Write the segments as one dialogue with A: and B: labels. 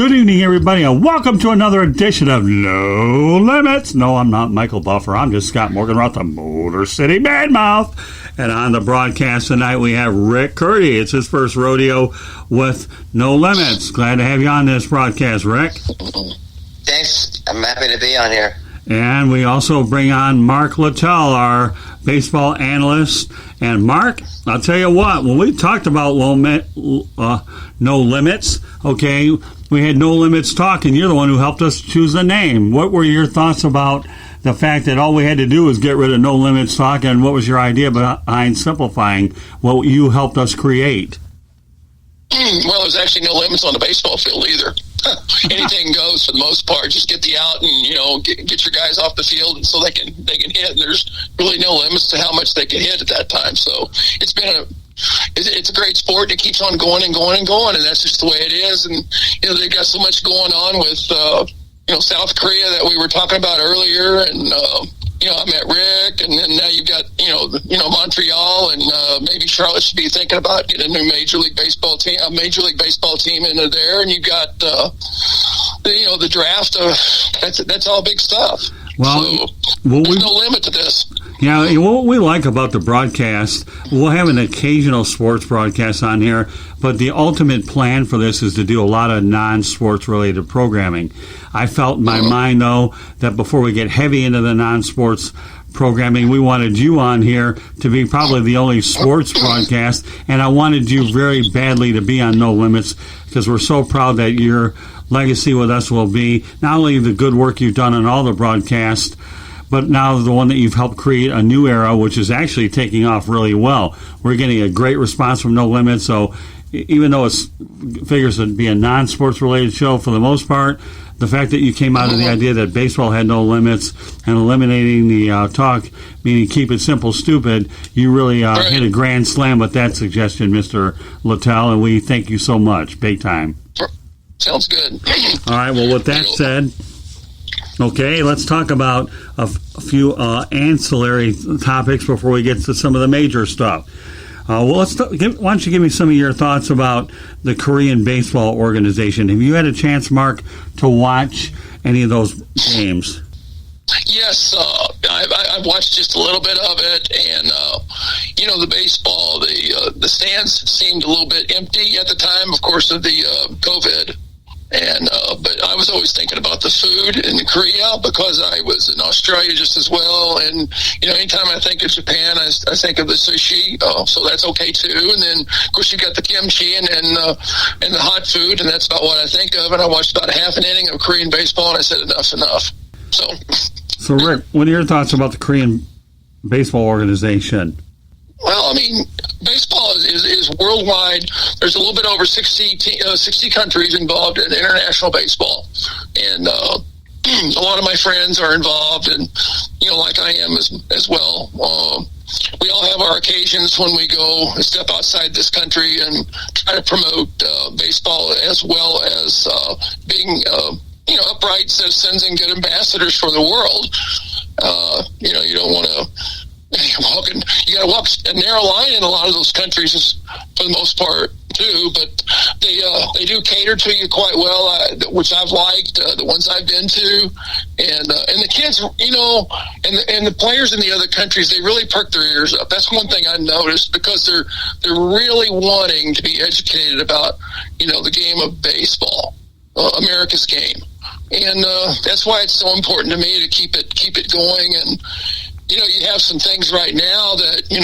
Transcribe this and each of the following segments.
A: Good evening, everybody, and welcome to another edition of No Limits. No, I'm not Michael Buffer. I'm just Scott Morganroth, the Motor City Badmouth. And on the broadcast tonight, we have Rick Curti. It's his first rodeo with No Limits. Glad to have you on this broadcast, Rick.
B: Thanks. I'm happy to be on here.
A: And we also bring on Mark Littell, our baseball analyst. And Mark, I'll tell you what, when we talked about No Limits, okay, we had No Limits Talk, and you're the one who helped us choose the name. What were your thoughts about the fact that all we had to do was get rid of No Limits Talk, and what was your idea behind simplifying what you helped us create?
C: Well, there's actually no limits on the baseball field either. Anything goes for the most part. Just get the out and get your guys off the field so they can hit. And there's really no limits to how much they can hit at that time. So it's been it's a great sport. It keeps on going and going and going, and that's just the way it is. And they've got so much going on with South Korea that we were talking about earlier, and I met Rick, and then now you've got Montreal, and maybe Charlotte should be thinking about getting a new Major League Baseball team into there, and you got the draft. That's all big stuff.
A: Well,
C: so there's no limit to this.
A: Yeah, what we like about the broadcast, we'll have an occasional sports broadcast on here, but the ultimate plan for this is to do a lot of non-sports related programming. I felt in my mind, though, that before we get heavy into the non-sports programming, we wanted you on here to be probably the only sports broadcast, and I wanted you very badly to be on No Limits because we're so proud that your legacy with us will be not only the good work you've done on all the broadcasts, but now the one that you've helped create a new era, which is actually taking off really well. We're getting a great response from No Limits, so even though it figures to be a non-sports related show for the most part, the fact that you came out of the idea that baseball had no limits and eliminating the talk, meaning keep it simple, stupid, you really hit a grand slam with that suggestion, Mr. Littell, and we thank you so much. Big time.
C: Sounds good.
A: All right, well, with that said, okay, let's talk about a few ancillary topics before we get to some of the major stuff. Why don't you give me some of your thoughts about the Korean baseball organization? Have you had a chance, Mark, to watch any of those games?
C: Yes, I've watched just a little bit of it, and the baseball, the stands seemed a little bit empty at the time, of course, of the COVID. And but I was always thinking about the food in Korea because I was in Australia just as well. And anytime I think of Japan, I think of the sushi. So that's okay too. And then of course you got the kimchi and the hot food, and that's about what I think of. And I watched about a half an inning of Korean baseball, and I said enough's enough. So
A: Rick, what are your thoughts about the Korean baseball organization?
C: Well, I mean, baseball is worldwide. There's a little bit over 60 countries involved in international baseball. And a lot of my friends are involved, and, like I am as well. We all have our occasions when we go step outside this country and try to promote baseball as well as being, upright citizens and good ambassadors for the world. You don't want to... You got to walk a narrow line in a lot of those countries for the most part too, but they do cater to you quite well, which I've liked, the ones I've been to, and the kids, and the players in the other countries, they really perk their ears up. That's one thing I noticed because they're really wanting to be educated about the game of baseball, America's game, and that's why it's so important to me to keep it going. And you have some things right now that, you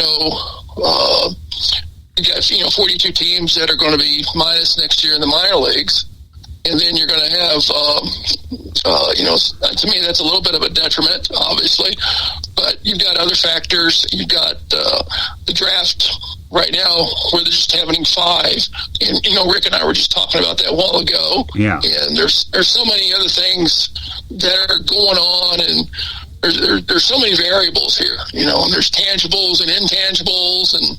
C: got, 42 teams that are going to be minus next year in the minor leagues. And then you're going to have, to me, that's a little bit of a detriment, obviously. But you've got other factors. You've got the draft right now where they're just having 5. And, Rick and I were just talking about that a while ago.
A: Yeah.
C: And there's so many other things that are going on, and there's so many variables here, and there's tangibles and intangibles and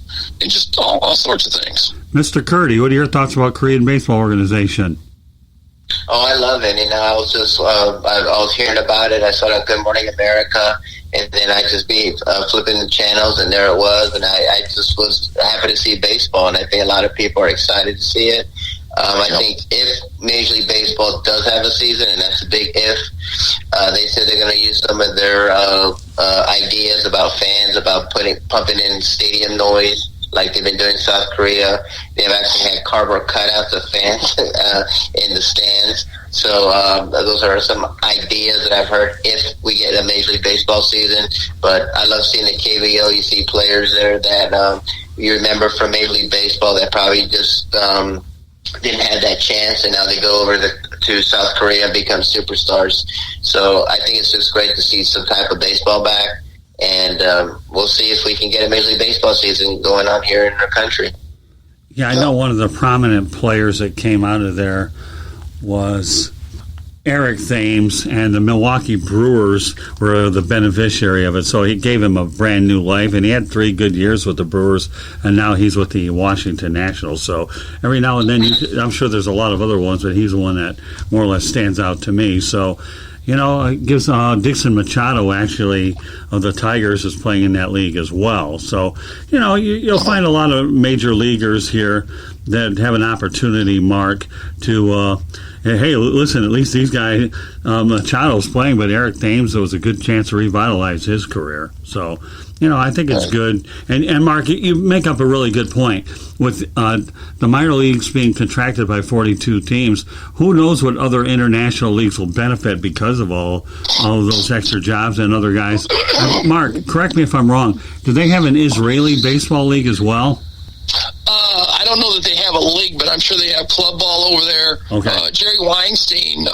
C: just all sorts of things.
A: Mr. Curti, what are your thoughts about Korean baseball organization?
B: Oh, I love it. I was just, I was hearing about it. I saw it on Good Morning America, and then I just be flipping the channels, and there it was. And I just was happy to see baseball, and I think a lot of people are excited to see it. I think if Major League Baseball does have a season, and that's a big if, they said they're going to use some of their ideas about fans, about pumping in stadium noise, like they've been doing in South Korea. They've actually had cardboard cutouts of fans in the stands. So those are some ideas that I've heard if we get a Major League Baseball season. But I love seeing the KBO. You see players there that you remember from Major League Baseball that probably just didn't have that chance, and now they go over to South Korea and become superstars. So I think it's just great to see some type of baseball back, and we'll see if we can get a Major League Baseball season going on here in our country.
A: Yeah, I know one of the prominent players that came out of there was Eric Thames, and the Milwaukee Brewers were the beneficiary of it. So he gave him a brand new life, and he had 3 good years with the Brewers, and now he's with the Washington Nationals. So every now and then, I'm sure there's a lot of other ones, but he's the one that more or less stands out to me. So, it gives Dixon Machado, actually, of the Tigers, is playing in that league as well. So, you'll find a lot of major leaguers here that have an opportunity, Mark, to hey, listen, at least these guys, Machado's playing, but Eric Thames, there was a good chance to revitalize his career. So, I think it's good. And Mark, you make up a really good point. With the minor leagues being contracted by 42 teams, who knows what other international leagues will benefit because of all of those extra jobs and other guys. Mark, correct me if I'm wrong. Do they have an Israeli baseball league as well?
C: I don't know that they have a league, but I'm sure they have club ball over there.
A: Okay.
C: Jerry Weinstein,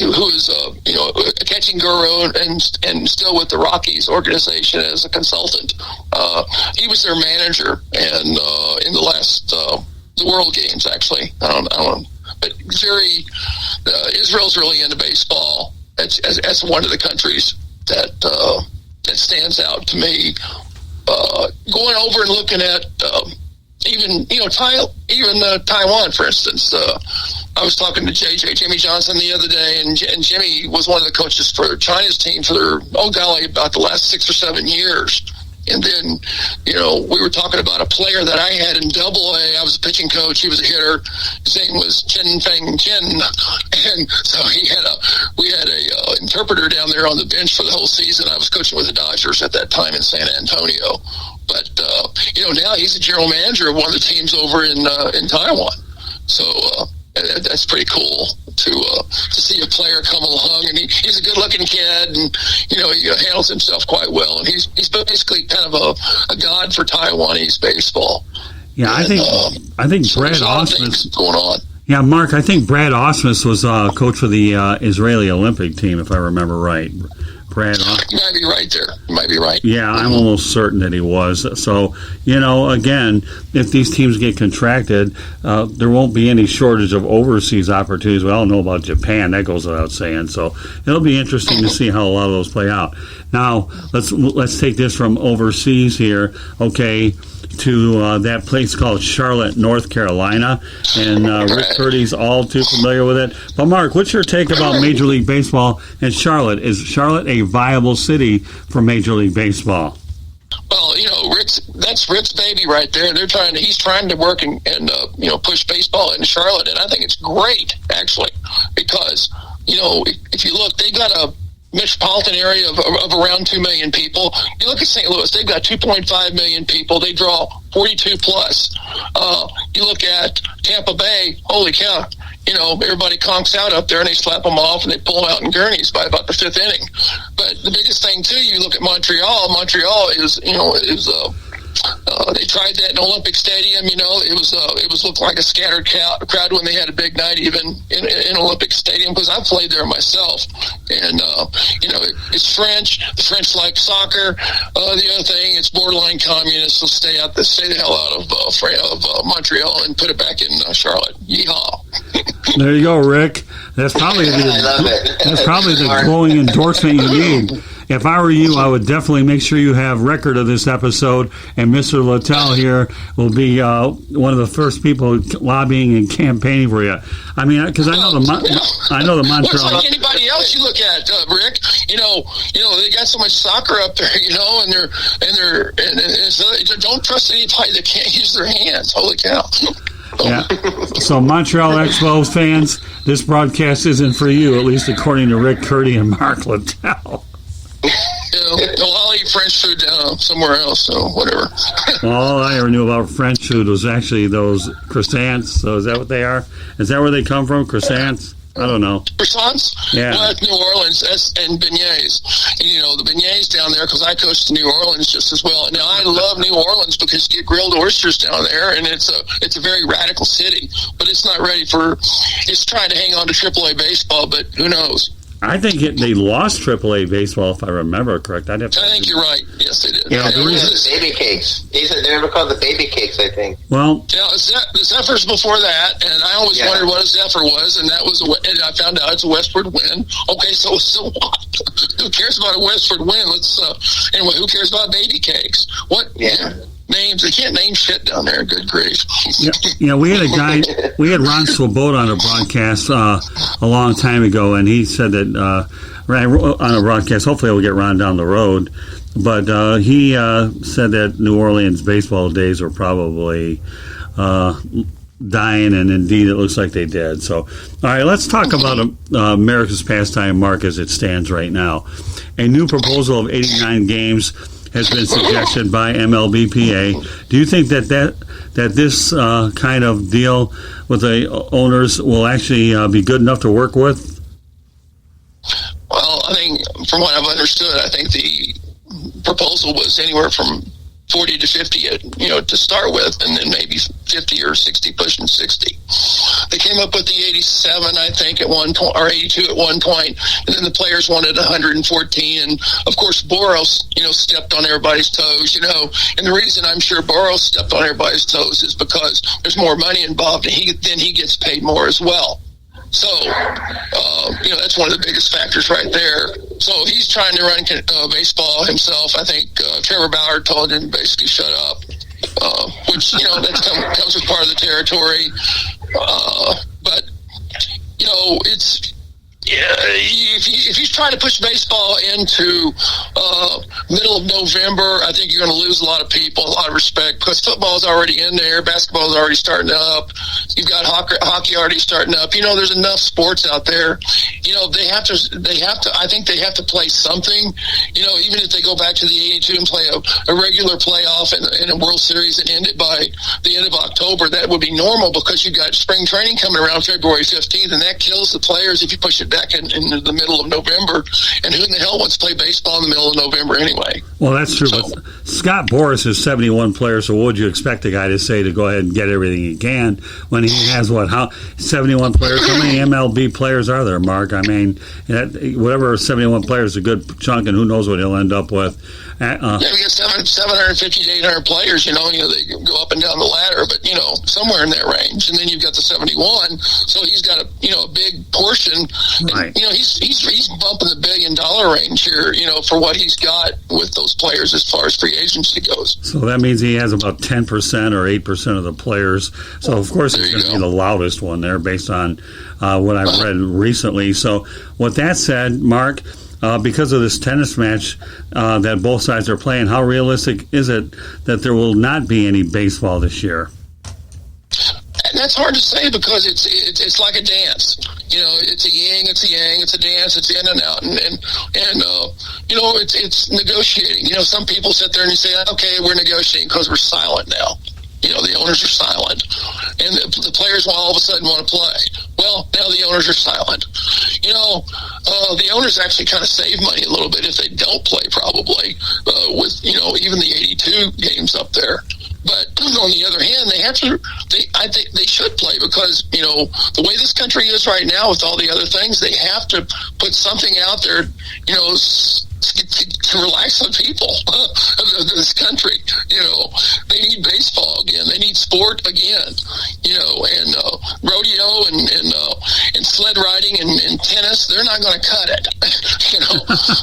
C: who is a catching guru and still with the Rockies organization as a consultant. He was their manager, and in the last the World Games, actually. I don't. But Jerry, Israel's really into baseball. As one of the countries that stands out to me. Going over and looking at Taiwan, for instance. I was talking to Jimmy Johnson the other day, and Jimmy was one of the coaches for China's team for about the last 6 or 7 years. And then, we were talking about a player that I had in Double-A. I was a pitching coach. He was a hitter. His name was Chen Feng Chen. And so we had a interpreter down there on the bench for the whole season. I was coaching with the Dodgers at that time in San Antonio. But, now he's a general manager of one of the teams over in Taiwan. So, that's pretty cool to see a player come along, and he's a good-looking kid, and he handles himself quite well, and he's basically kind of a god for Taiwanese baseball.
A: Yeah, and, I think Brad Ausmus
C: going on.
A: Yeah, Mark, I think Brad Ausmus was coach for the Israeli Olympic team, if I remember right. Brad Ausmus.
C: You might be right there. You might be right.
A: Yeah, I'm almost certain that he was. So, again, if these teams get contracted, there won't be any shortage of overseas opportunities. We all know about Japan. That goes without saying. So it'll be interesting to see how a lot of those play out. Now, let's take this from overseas here, okay, to that place called Charlotte, North Carolina. And Rick Curti's all too familiar with it. But, Mark, what's your take about Major League Baseball in Charlotte? Is Charlotte a viable city for Major League Baseball?
C: Well, that's Rick's baby right there. He's trying to work and push baseball in Charlotte, and I think it's great, actually, because, if you look, they got a metropolitan area of around 2 million people. You look at St. Louis, they've got 2.5 million people. They draw 42 plus. You look at Tampa Bay, holy cow, everybody conks out up there and they slap them off and they pull them out in gurneys by about the 5th inning. But the biggest thing too, you look at Montreal. Montreal is they tried that in Olympic Stadium. It was looked like a scattered crowd when they had a big night, even in Olympic Stadium, because I played there myself. And it's French. The French like soccer. The other thing, it's borderline communist. So stay the hell out of Montreal and put it back in Charlotte. Yeehaw!
A: There you go, Rick. That's probably the glowing endorsement you need. If I were you, I would definitely make sure you have record of this episode, and Mr. Littell here will be one of the first people lobbying and campaigning for you. I mean, because I know the Montreal.
C: It's like anybody else you look at, Rick. They got so much soccer up there, and so don't trust anybody that can't use their hands. Holy cow!
A: Yeah. So Montreal Expos fans, this broadcast isn't for you, at least according to Rick Curti and Mark Littell.
C: Well, I'll eat French food somewhere else, so whatever.
A: Well, all I ever knew about French food was actually those croissants. So is that what they are? Is that where they come from, croissants? I don't know.
C: Croissants?
A: Yeah.
C: Well, that's New Orleans, and beignets. And, the beignets down there, because I coached New Orleans just as well. Now, I love New Orleans because you get grilled oysters down there, and it's a very radical city. But it's not ready it's trying to hang on to AAA baseball, but who knows?
A: I think they lost AAA baseball, if I remember correct.
C: I think you're right. Yes, they did.
A: Yeah,
B: the baby cakes. They were called the baby cakes, I think.
A: Well,
C: yeah, the Zephyrs before that, and I always wondered what a Zephyr was, and and I found out it's a westward wind. Okay, so what? Who cares about a westward wind? Anyway, who cares about baby cakes? What?
B: Yeah.
C: Names. They can't name shit down there. Good grief.
A: Yeah, we had Ron Swoboda on a broadcast a long time ago, and he said that on a broadcast, hopefully we'll get Ron down the road, but he said that New Orleans baseball days were probably dying, and indeed it looks like they did. So, all right, let's talk about America's Pastime, Mark, as it stands right now. A new proposal of 89 games has been suggested by MLBPA. Do you think that this kind of deal with the owners will actually be good enough to work with?
C: Well, I think from what I've understood, I think the proposal was anywhere from 40 to 50, to start with, and then maybe 50 or 60, pushing 60. They came up with the 87, I think, at one point, or 82 at one point, and then the players wanted 114, and of course Boros, stepped on everybody's toes, and the reason I'm sure Boros stepped on everybody's toes is because there's more money involved, and he gets paid more as well. So, that's one of the biggest factors right there. So he's trying to run baseball himself. I think Trevor Bauer told him to basically shut up, which, that comes with part of the territory. But, it's... Yeah, if you try to push baseball into middle of November, I think you're going to lose a lot of people, a lot of respect, because football's already in there, basketball's already starting up, you've got hockey already starting up. There's enough sports out there. They have to. I think they have to play something. Even if they go back to the 82 and play a regular playoff in a World Series and end it by the end of October, that would be normal because you got spring training coming around February 15th, and that kills the players if you push it back in the middle of November. And who in the hell wants to play baseball in the middle of November anyway?
A: Well, that's true. So, but Scott Boras is 71 players, so what would you expect a guy to say to go ahead and get everything he can when he has 71 players? How many MLB players are there, Mark? I mean, whatever 71 players is a good chunk, and who knows what he'll end up with.
C: We got 750 to 800 players, they go up and down the ladder, but, somewhere in that range. And then you've got the 71, so he's got a big portion.
A: Right.
C: And, he's bumping the $1 billion range here, for what he's got with those players as far as free agency goes.
A: So that means he has about 10% or 8% of the players. So, of course, he's going to be the loudest one there based on what I've read recently. So, with that said, Mark, because of this tennis match that both sides are playing, how realistic is it that there will not be any baseball this year?
C: And that's hard to say because it's like a dance. It's a yin, it's a yang, it's a dance, it's in and out, and it's negotiating. Some people sit there and say, okay, we're negotiating because we're silent now. The owners are silent, and the players all of a sudden want to play. Well, now the owners are silent. The owners actually kind of save money a little bit if they don't play, probably, with, even the 82 games up there. But on the other hand, I think they should play because, the way this country is right now with all the other things, they have to put something out there, to relax the people of this country. They need baseball again. They need sport again. And rodeo and sled riding and tennis, they're not going to cut it.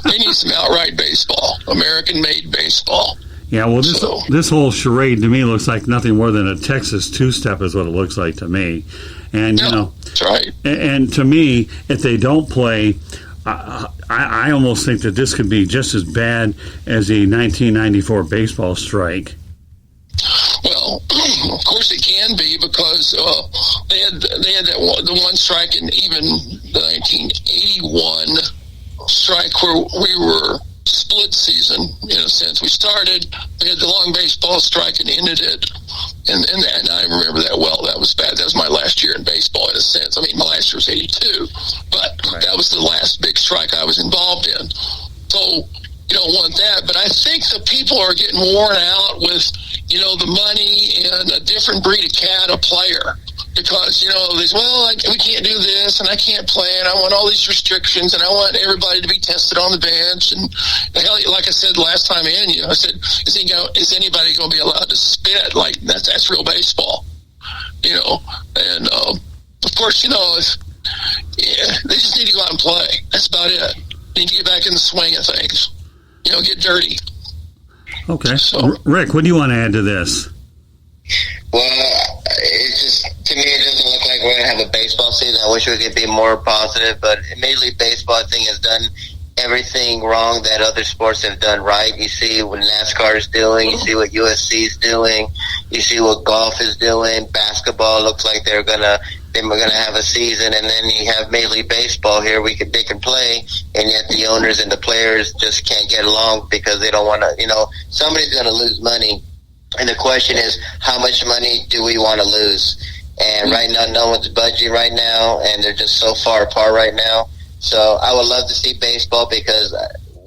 C: They need some outright baseball, American-made baseball.
A: Yeah, well, this whole charade to me looks like nothing more than a Texas two-step is what it looks like to me. And,
C: that's right.
A: And to me, if they don't play, I almost think that this could be just as bad as the 1994 baseball strike.
C: Well, of course it can be, because they had the one strike in even the 1981 strike where we were split season, in a sense. We had the long baseball strike and ended it, and I remember that well. That was bad. That was my last year in baseball, in a sense. I mean, my last year was 82, but that was the last big strike I was involved in. So you don't want that, but I think the people are getting worn out with, the money and a different breed of cat, a player. Because, we can't do this, and I can't play, and I want all these restrictions, and I want everybody to be tested on the bench. And hell, like I said last time I said, is anybody going to be allowed to spit? Like, that's real baseball, And, of course, they just need to go out and play. That's about it. They need to get back in the swing of things. Get dirty.
A: Okay. So, Rick, what do you want to add to this?
B: Well, it's just, to me, it doesn't look like we're going to have a baseball season. I wish we could be more positive, but Major League Baseball, I think, has done everything wrong that other sports have done right. You see what NASCAR is doing. You see what USC is doing. You see what golf is doing. Basketball looks like they're going to have a season, and then you have Major League Baseball here. They can play, and yet the owners and the players just can't get along because they don't want to. Somebody's going to lose money. And the question is, how much money do we want to lose? And right now, no one's budging right now, and they're just so far apart right now. So I would love to see baseball, because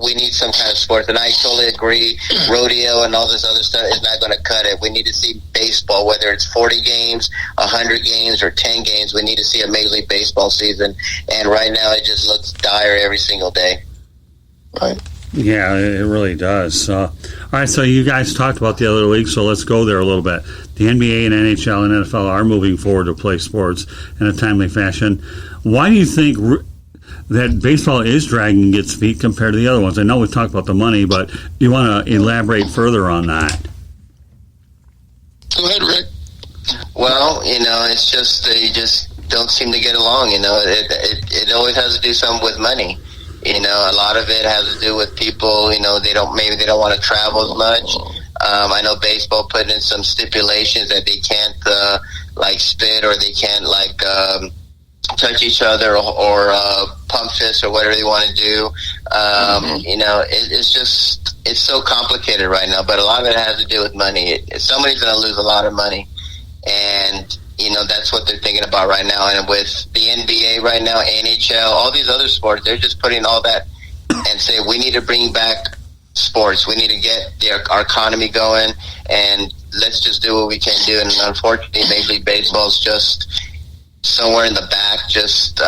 B: we need some kind of sports. And I totally agree, rodeo and all this other stuff is not going to cut it. We need to see baseball, whether it's 40 games, 100 games, or 10 games. We need to see a Major League Baseball season. And right now, it just looks dire every single day.
C: Right.
A: Yeah, it really does. All right, so you guys talked about the other leagues, so let's go there a little bit. The NBA and NHL and NFL are moving forward to play sports in a timely fashion. Why do you think that baseball is dragging its feet compared to the other ones? I know we've talked about the money, but you want to elaborate further on that?
C: Go ahead, Rick.
B: Well, it's just they just don't seem to get along. It always has to do something with money. A lot of it has to do with people, they don't want to travel as much. I know baseball put in some stipulations that they can't, spit, or they can't, touch each other or pump fist or whatever they want to do. It's so complicated right now, but a lot of it has to do with money. Somebody's going to lose a lot of money, and that's what they're thinking about right now. And with the NBA right now, NHL, all these other sports, they're just putting all that and say, we need to bring back sports. We need to get our economy going, and let's just do what we can do. And unfortunately, Major League Baseball is just somewhere in the back, just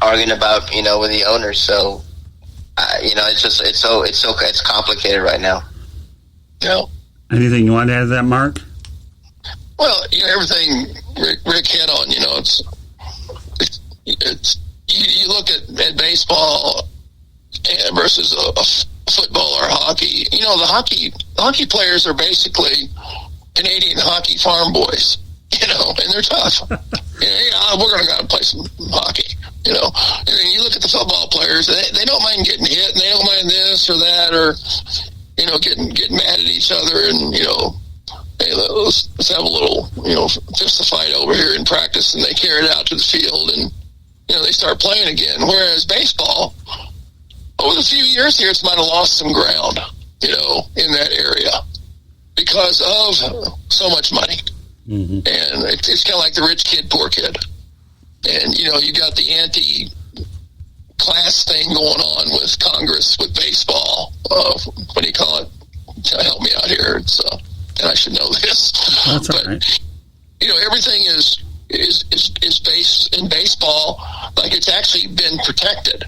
B: arguing about, with the owners. So, it's complicated right now.
C: Yeah.
A: Anything you want to add to that, Mark?
C: Well, everything Rick hit on, it's you look at baseball versus a football or hockey. The hockey players are basically Canadian hockey farm boys, and they're tough. We're going to go and play some hockey, And then you look at the football players; they don't mind getting hit, and they don't mind this or that, or getting mad at each other, and hey, let's have a little, fist fight over here in practice, and they carry it out to the field, and they start playing again. Whereas baseball, over the few years here, it's might have lost some ground, in that area because of so much money. Mm-hmm. And it's kind of like the rich kid, poor kid. And, you got the anti-class thing going on with Congress, with baseball. What do you call it? Help me out here. And I should know this.
A: That's all right.
C: Everything is based in baseball like it's actually been protected.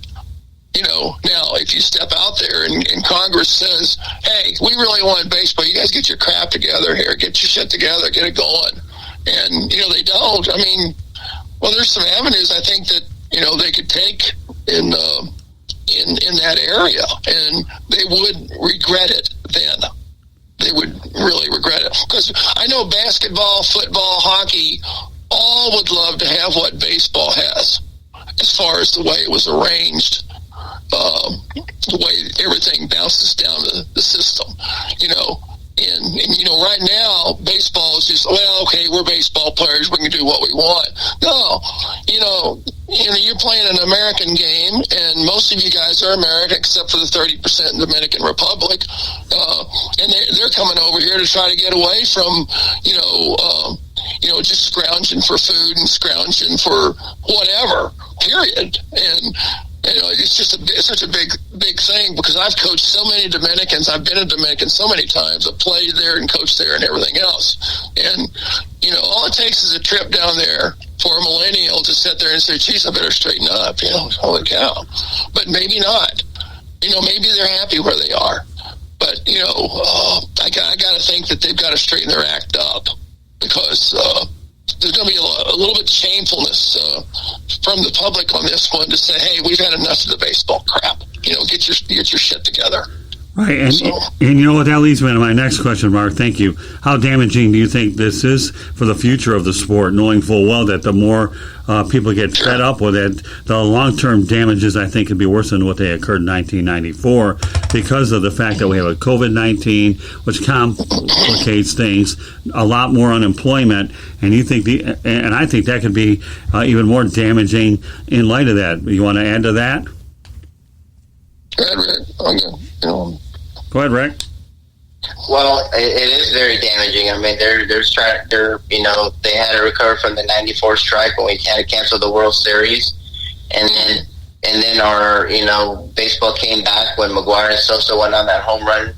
C: Now if you step out there and Congress says, hey, we really want baseball, you guys get your crap together here, get your shit together, get it going. And, they don't. I mean, well, there's some avenues I think that, they could take in that area, and they would regret it then. They would really regret it. Because I know basketball, football, hockey, all would love to have what baseball has as far as the way it was arranged, the way everything bounces down the system. And right now, baseball is just, well, okay, we're baseball players. We can do what we want. No, you're playing an American game, and most of you guys are American, except for the 30% Dominican Republic. And they're coming over here to try to get away from, just scrounging for food and scrounging for whatever, period. And it's just such a big thing, because I've coached so many Dominicans. I've been a Dominican so many times. I've played there and coached there and everything else. And, all it takes is a trip down there for a millennial to sit there and say, geez, I better straighten up, holy cow. But maybe not. Maybe they're happy where they are. But, I got to think that they've got to straighten their act up, because there's going to be a little bit of shamefulness from the public on this one to say, hey, we've had enough of the baseball crap. Get your shit together.
A: Right, and that leads me to my next question, Mark. Thank you. How damaging do you think this is for the future of the sport, knowing full well that the more people get fed up with it, the long-term damages, I think, could be worse than what they occurred in 1994, because of the fact that we have a COVID-19, which complicates things, a lot more unemployment, and and I think that could be even more damaging in light of that. You want to add to that? Go ahead, Rick.
B: Well, it is very damaging. I mean, they had to recover from the '94 strike when we had to cancel the World Series, and then our baseball came back when McGuire and Sosa went on that home run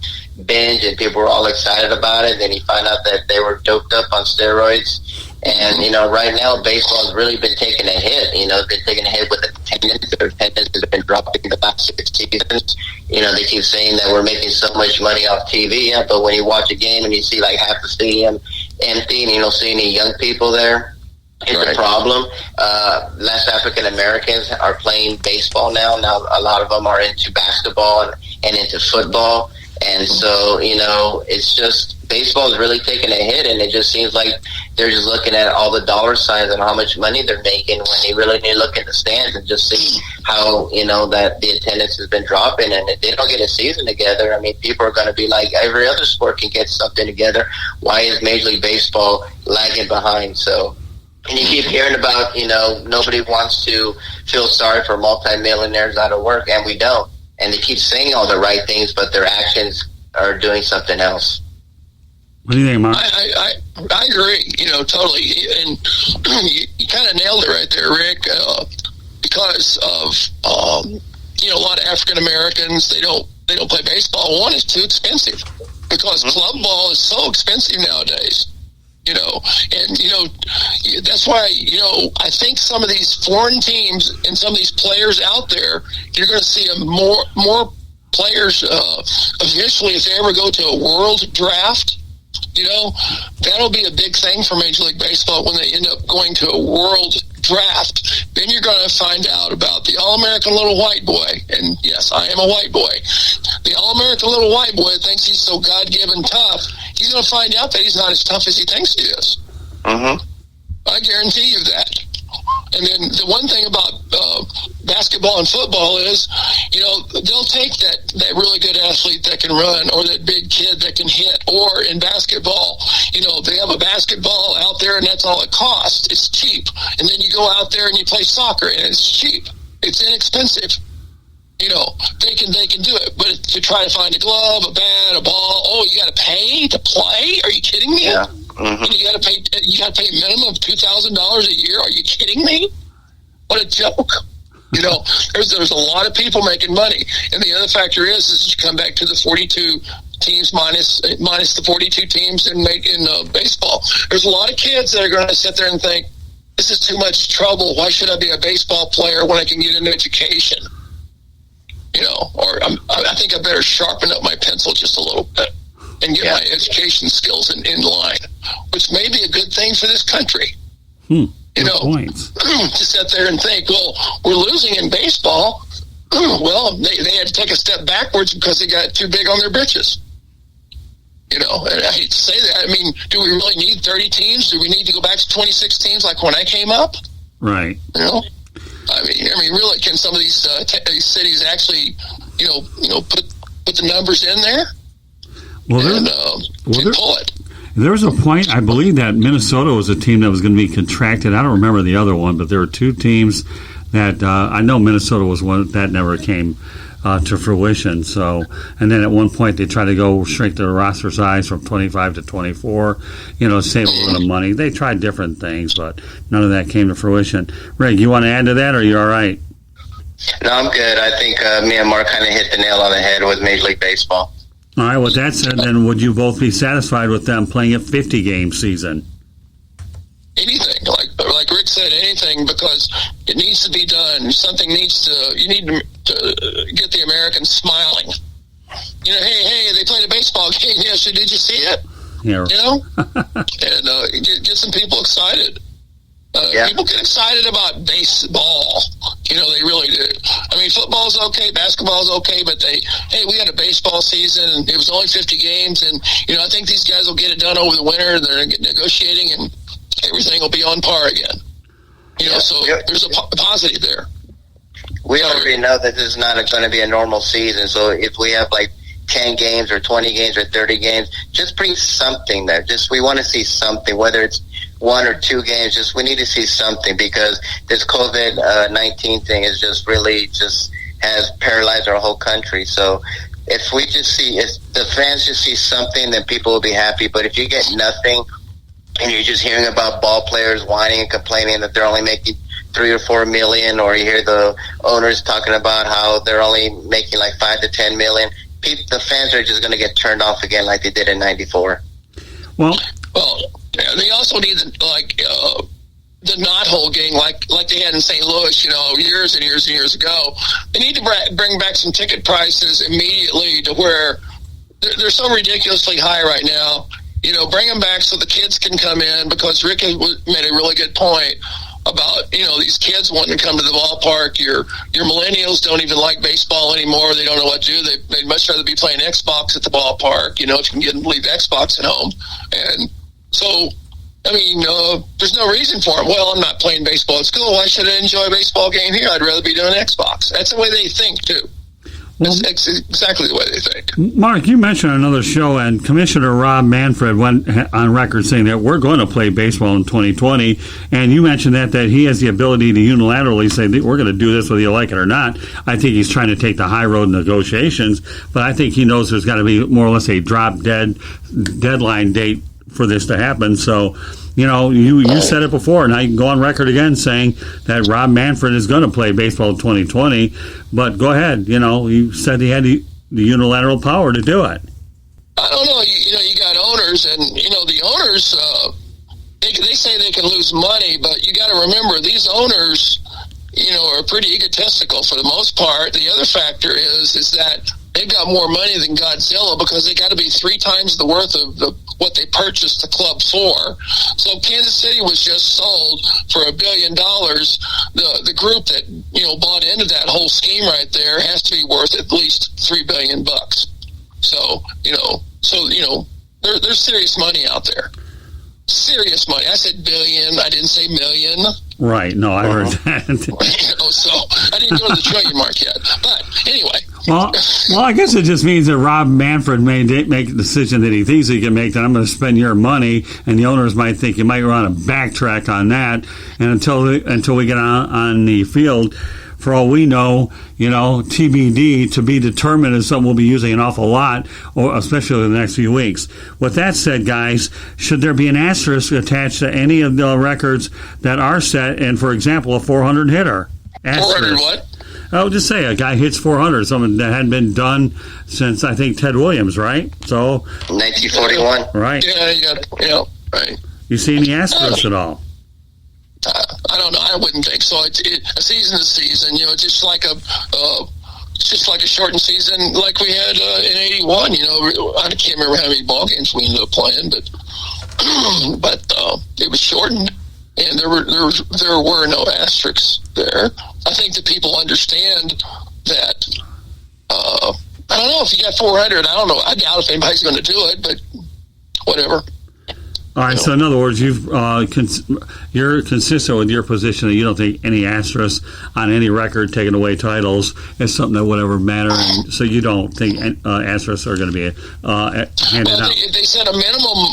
B: binge, and people were all excited about it. Then you find out that they were doped up on steroids. And, right now, baseball has really been taking a hit. Been taking a hit with attendance. Their attendance has been dropping the last 6 seasons. They keep saying that we're making so much money off TV, but when you watch a game and you see like half the stadium empty and you don't see any young people there, it's a problem. Less African Americans are playing baseball now. Now, a lot of them are into basketball and into football. And so, it's just, baseball is really taking a hit, and it just seems like they're just looking at all the dollar signs and how much money they're making, when they really need to look at the stands and just see how, that the attendance has been dropping. And if they don't get a season together, I mean, people are going to be like, every other sport can get something together. Why is Major League Baseball lagging behind? So, and you keep hearing about, nobody wants to feel sorry for multimillionaires out of work, and we don't. And they keep saying all the right things, but their actions are doing something else.
A: What do you think, Mark?
C: I agree, totally. And you kind of nailed it right there, Rick, because of, a lot of African Americans, they don't play baseball. One, is too expensive, because club ball is so expensive nowadays. And that's why, I think some of these foreign teams and some of these players out there, you're going to see more players eventually, if they ever go to a world draft. That'll be a big thing for Major League Baseball when they end up going to a world draft. Then you're going to find out about the All-American little white boy. And yes, I am a white boy. The All-American little white boy thinks he's so God-given tough. He's going to find out that he's not as tough as he thinks he is. I guarantee you that. And then the one thing about basketball and football is, they'll take that really good athlete that can run, or that big kid that can hit, or in basketball, they have a basketball out there and that's all it costs. It's cheap. And then you go out there and you play soccer and it's cheap. It's inexpensive. They can do it. But to try to find a glove, a bat, a ball, you got to pay to play? Are you kidding me?
B: Yeah.
C: And you got to pay a minimum of $2,000 a year. Are you kidding me? What a joke. There's a lot of people making money. And the other factor is you come back to the 42 teams minus the 42 teams in baseball. There's a lot of kids that are going to sit there and think, this is too much trouble. Why should I be a baseball player when I can get an education? Or I think I better sharpen up my pencil just a little bit and get my education skills in line, which may be a good thing for this country. To sit there and think, well, we're losing in baseball. Well, they had to take a step backwards because they got too big on their britches. And I hate to say that. I mean, do we really need 30 teams? Do we need to go back to 26 teams like when I came up?
A: Right.
C: I mean, really, can some of these cities actually, put the numbers in there? pull it.
A: There was a point, I believe, that Minnesota was a team that was going to be contracted. I don't remember the other one, but there were two teams that I know Minnesota was one that never came to fruition. So, and then at one point they tried to go shrink their roster size from 25 to 24, save a little bit of money. They tried different things, but none of that came to fruition. Rick, you want to add to that, or are you all right?
B: No, I'm good. I think me and Mark kind of hit the nail on the head with Major League Baseball.
A: All right, with that said, then would you both be satisfied with them playing a 50-game season?
C: Anything, like Rick said, anything, because it needs to be done. You need to get the Americans smiling. Hey, they played a baseball game yesterday. Did you see it?
A: Yeah.
C: And get some people excited. People get excited about baseball. They really do. I mean, football's okay, basketball's okay, but we had a baseball season, and it was only 50 games, and, I think these guys will get it done over the winter. They're negotiating, and everything will be on par again. So there's a positive there.
B: We already know that this is not going to be a normal season, so if we have, 10 games or 20 games or 30 games, just bring something there. We want to see something, whether it's 1 or 2 games, we need to see something, because this COVID-19 thing is has paralyzed our whole country. So if the fans just see something, then people will be happy. But if you get nothing and you're just hearing about ball players whining and complaining that they're only making $3 or $4 million, or you hear the owners talking about how they're only making $5 to $10 million, the fans are just going to get turned off again like they did in '94.
A: Well,
C: they also need the knot-hole game like they had in St. Louis, years and years and years ago. They need to bring back some ticket prices immediately to where they're so ridiculously high right now. Bring them back so the kids can come in, because Rick made a really good point about, these kids wanting to come to the ballpark. Your millennials don't even like baseball anymore. They don't know what to do. They'd much rather be playing Xbox at the ballpark, if you can get them to leave Xbox at home. And so, there's no reason for them. Well, I'm not playing baseball at school. Why should I enjoy a baseball game here? I'd rather be doing Xbox. That's the way they think, too. That's exactly the way they think.
A: Mark, you mentioned another show, and Commissioner Rob Manfred went on record saying that we're going to play baseball in 2020, and you mentioned that he has the ability to unilaterally say that we're going to do this whether you like it or not. I think he's trying to take the high road negotiations, but I think he knows there's got to be more or less a deadline date for this to happen. So, you said it before. Now you can go on record again saying that Rob Manfred is going to play baseball in 2020. But go ahead. You said he had the unilateral power to do it.
C: I don't know. You got owners, and the owners. They say they can lose money, but you got to remember these owners, are pretty egotistical for the most part. The other factor is that they've got more money than Godzilla, because they got to be 3 times the worth of what they purchased the club for. So Kansas City was just sold for $1 billion. The group that bought into that whole scheme right there has to be worth at least $3 billion. So there's serious money out there. Serious money. I said billion. I didn't say million.
A: Right. No, I heard that.
C: So I didn't go to the trillion mark yet. But anyway.
A: Well, I guess it just means that Rob Manfred may make a decision that he thinks he can make, that I'm going to spend your money, and the owners might think you might want to backtrack on that. And until we get on the field, for all we know, TBD, to be determined, is something we'll be using an awful lot, or especially in the next few weeks. With that said, guys, should there be an asterisk attached to any of the records that are set, and, for example, a 400 hitter? Asterisk.
C: 400 what?
A: I'll just say a guy hits 400, something that hadn't been done since, I think, Ted Williams, right? So
B: 1941.
A: Right.
C: Yeah, right.
A: You see any asterisks at all?
C: I don't know. I wouldn't think so. A season is a season. It's just like a shortened season like we had in '81. I can't remember how many ball games we ended up playing, but it was shortened, and there were no asterisks there. I think that people understand that. I don't know if you got 400. I don't know. I doubt if anybody's going to do it, but whatever.
A: All right, so in other words, you're consistent with your position that you don't think any asterisk on any record taking away titles is something that would ever matter, and so you don't think asterisks are going to be handed out.
C: If they set a minimum,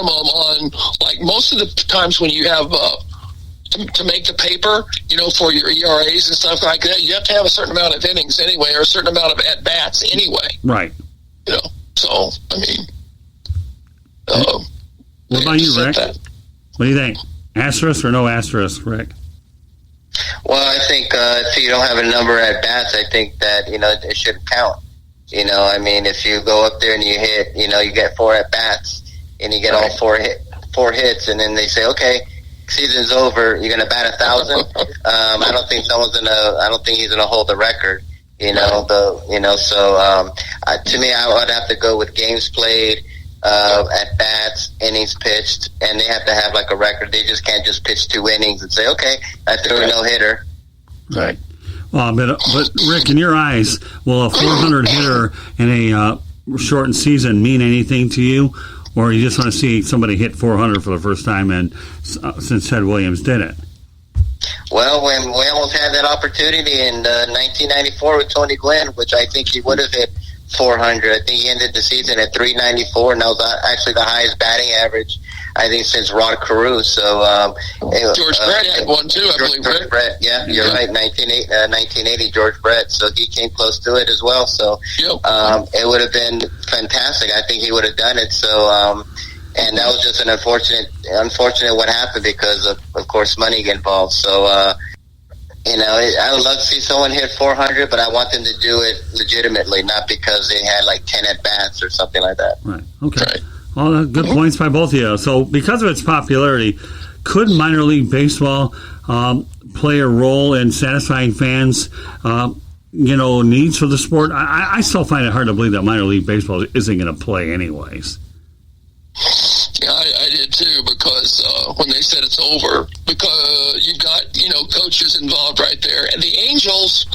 C: on, like, most of the times when you have to make the paper, for your ERAs and stuff like that, you have to have a certain amount of innings anyway, or a certain amount of at bats anyway.
A: Right.
C: So I mean.
A: What about you, Rick? What do you think? Asterisk or no asterisk, Rick?
B: Well, I think if you don't have a number at bats, I think that it shouldn't count. I mean, if you go up there and you hit, you get 4 at bats and you get all 4 hits, and then they say, okay, season's over, you're gonna bat 1,000. I don't think he's gonna hold the record. To me, I would have to go with games played, at bats, innings pitched, and they have to have like a record. They just can't just pitch 2 innings and say, okay, I threw a no-hitter.
A: Right. Well, but Rick, in your eyes, will a 400 hitter in a shortened season mean anything to you, or you just want to see somebody hit 400 for the first time and since Ted Williams did it?
B: Well, when we almost had that opportunity in 1994 with Tony Gwynn, which I think he would have hit 400. I think he ended the season at 394, and that was actually the highest batting average, I think, since Rod Carew. So
C: George Brett had one too, I believe.
B: George Brett, yeah, you're right. 1980, George Brett. So he came close to it as well. So it would have been fantastic. I think he would have done it. So and that was just an unfortunate what happened because of course, money involved. So. I would love to see someone hit 400, but I want them to do it legitimately, not because they had like 10 at-bats or something like that.
A: Right. Okay. Right. Well, good points by both of you. So because of its popularity, could minor league baseball play a role in satisfying fans' needs for the sport? I still find it hard to believe that minor league baseball isn't going to play anyways.
C: Yeah, I did too, because when they said it's over, because you've got, coaches involved right there. And the Angels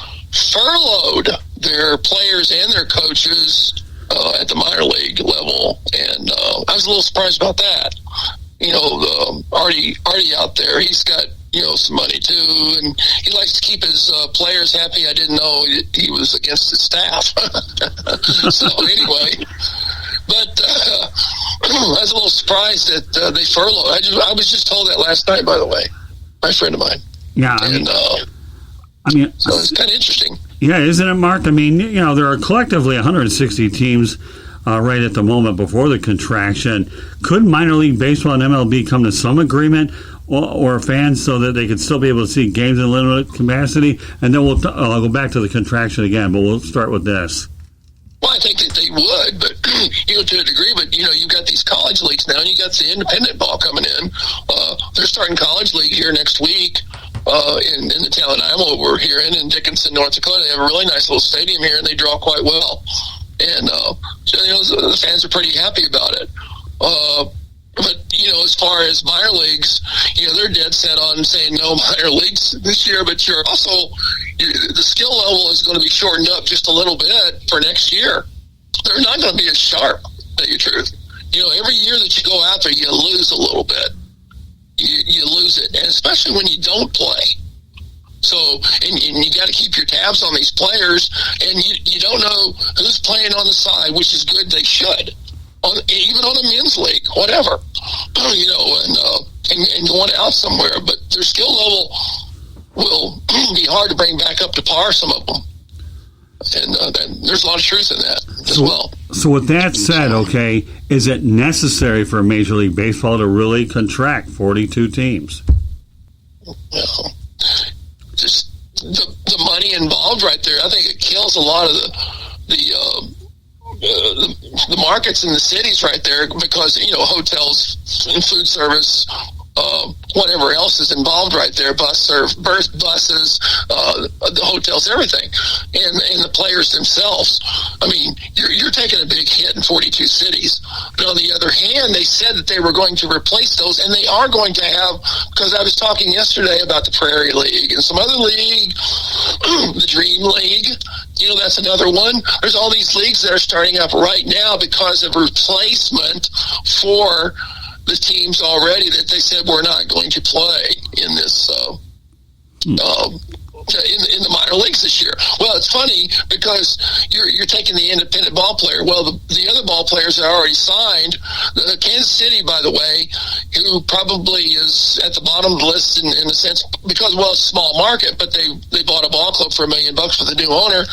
C: furloughed their players and their coaches at the minor league level. And I was a little surprised about that. Artie out there, he's got, some money too, and he likes to keep his players happy. I didn't know he was against his staff. So anyway... But I was a little surprised that they furloughed. I was just told that last night, by the way, my friend of mine.
A: Yeah,
C: so it's kind of interesting.
A: Yeah, isn't it, Mark? I mean, there are collectively 160 teams right at the moment before the contraction. Could minor league baseball and MLB come to some agreement or fans so that they could still be able to see games in limited capacity? And then I'll go back to the contraction again, but we'll start with this.
C: Well, I think that they would, but to a degree. But you've got these college leagues now, and you got the independent ball coming in. They're starting college league here next week in the town I'm over here in Dickinson, North Dakota. They have a really nice little stadium here, and they draw quite well. And the fans are pretty happy about it. But as far as minor leagues, they're dead set on saying no minor leagues this year. But you're also the skill level is going to be shortened up just a little bit for next year. They're not going to be as sharp, to tell you the truth. Every year that you go out there, you lose a little bit. You lose it, and especially when you don't play. So, and you got to keep your tabs on these players, and you don't know who's playing on the side, which is good. They should. Even on a men's league, whatever, and going out somewhere, but their skill level will be hard to bring back up to par, some of them. And there's a lot of truth in that as well.
A: So with that said, okay, is it necessary for Major League Baseball to really contract 42 teams?
C: Well, just the money involved right there, I think it kills a lot of the markets in the cities right there, because hotels and food service, whatever else is involved right there, buses, the hotels, everything, and the players themselves. I mean, you're taking a big hit in 42 cities. But on the other hand, they said that they were going to replace those, and they are going to have, because I was talking yesterday about the Prairie League and some other league, the Dream League, That's another one. There's all these leagues that are starting up right now because of replacement for the teams already that they said we're not going to play in this in the minor leagues this year. Well, it's funny because you're taking the independent ball player. Well, the other ball players that are already signed, Kansas City, by the way, who probably is at the bottom of the list in a sense because, well, it's a small market, but they bought a ball club for $1 million with a new owner.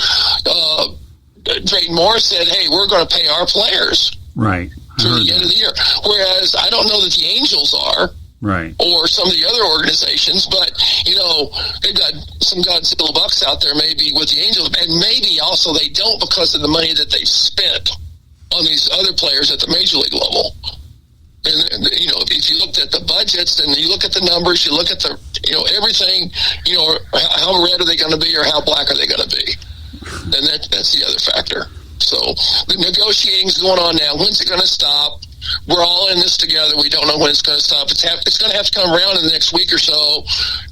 C: Drayton Moore said, hey, we're going to pay our players
A: right
C: through the end of the year. Whereas I don't know that the Angels are.
A: Right.
C: Or some of the other organizations, but, they've got some Godzilla bucks out there maybe with the Angels, and maybe also they don't because of the money that they've spent on these other players at the major league level. And if you looked at the budgets and you look at the numbers, you look at the, everything, how red are they going to be or how black are they going to be? And that's the other factor. So the negotiating is going on now. When's it going to stop? We're all in this together. We don't know when it's going to stop. It's going to have to come around in the next week or so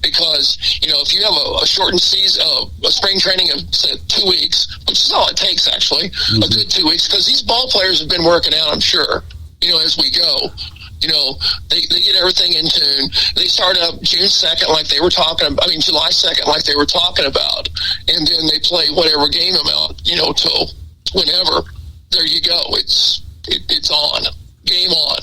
C: because, if you have a shortened season, a spring training of, say, 2 weeks, which is all it takes, actually, a good 2 weeks, because these ball players have been working out, I'm sure, as we go. They get everything in tune. They start up June 2nd like they were July 2nd like they were talking about. And then they play whatever game amount, till whenever. There you go. It's on. Game on.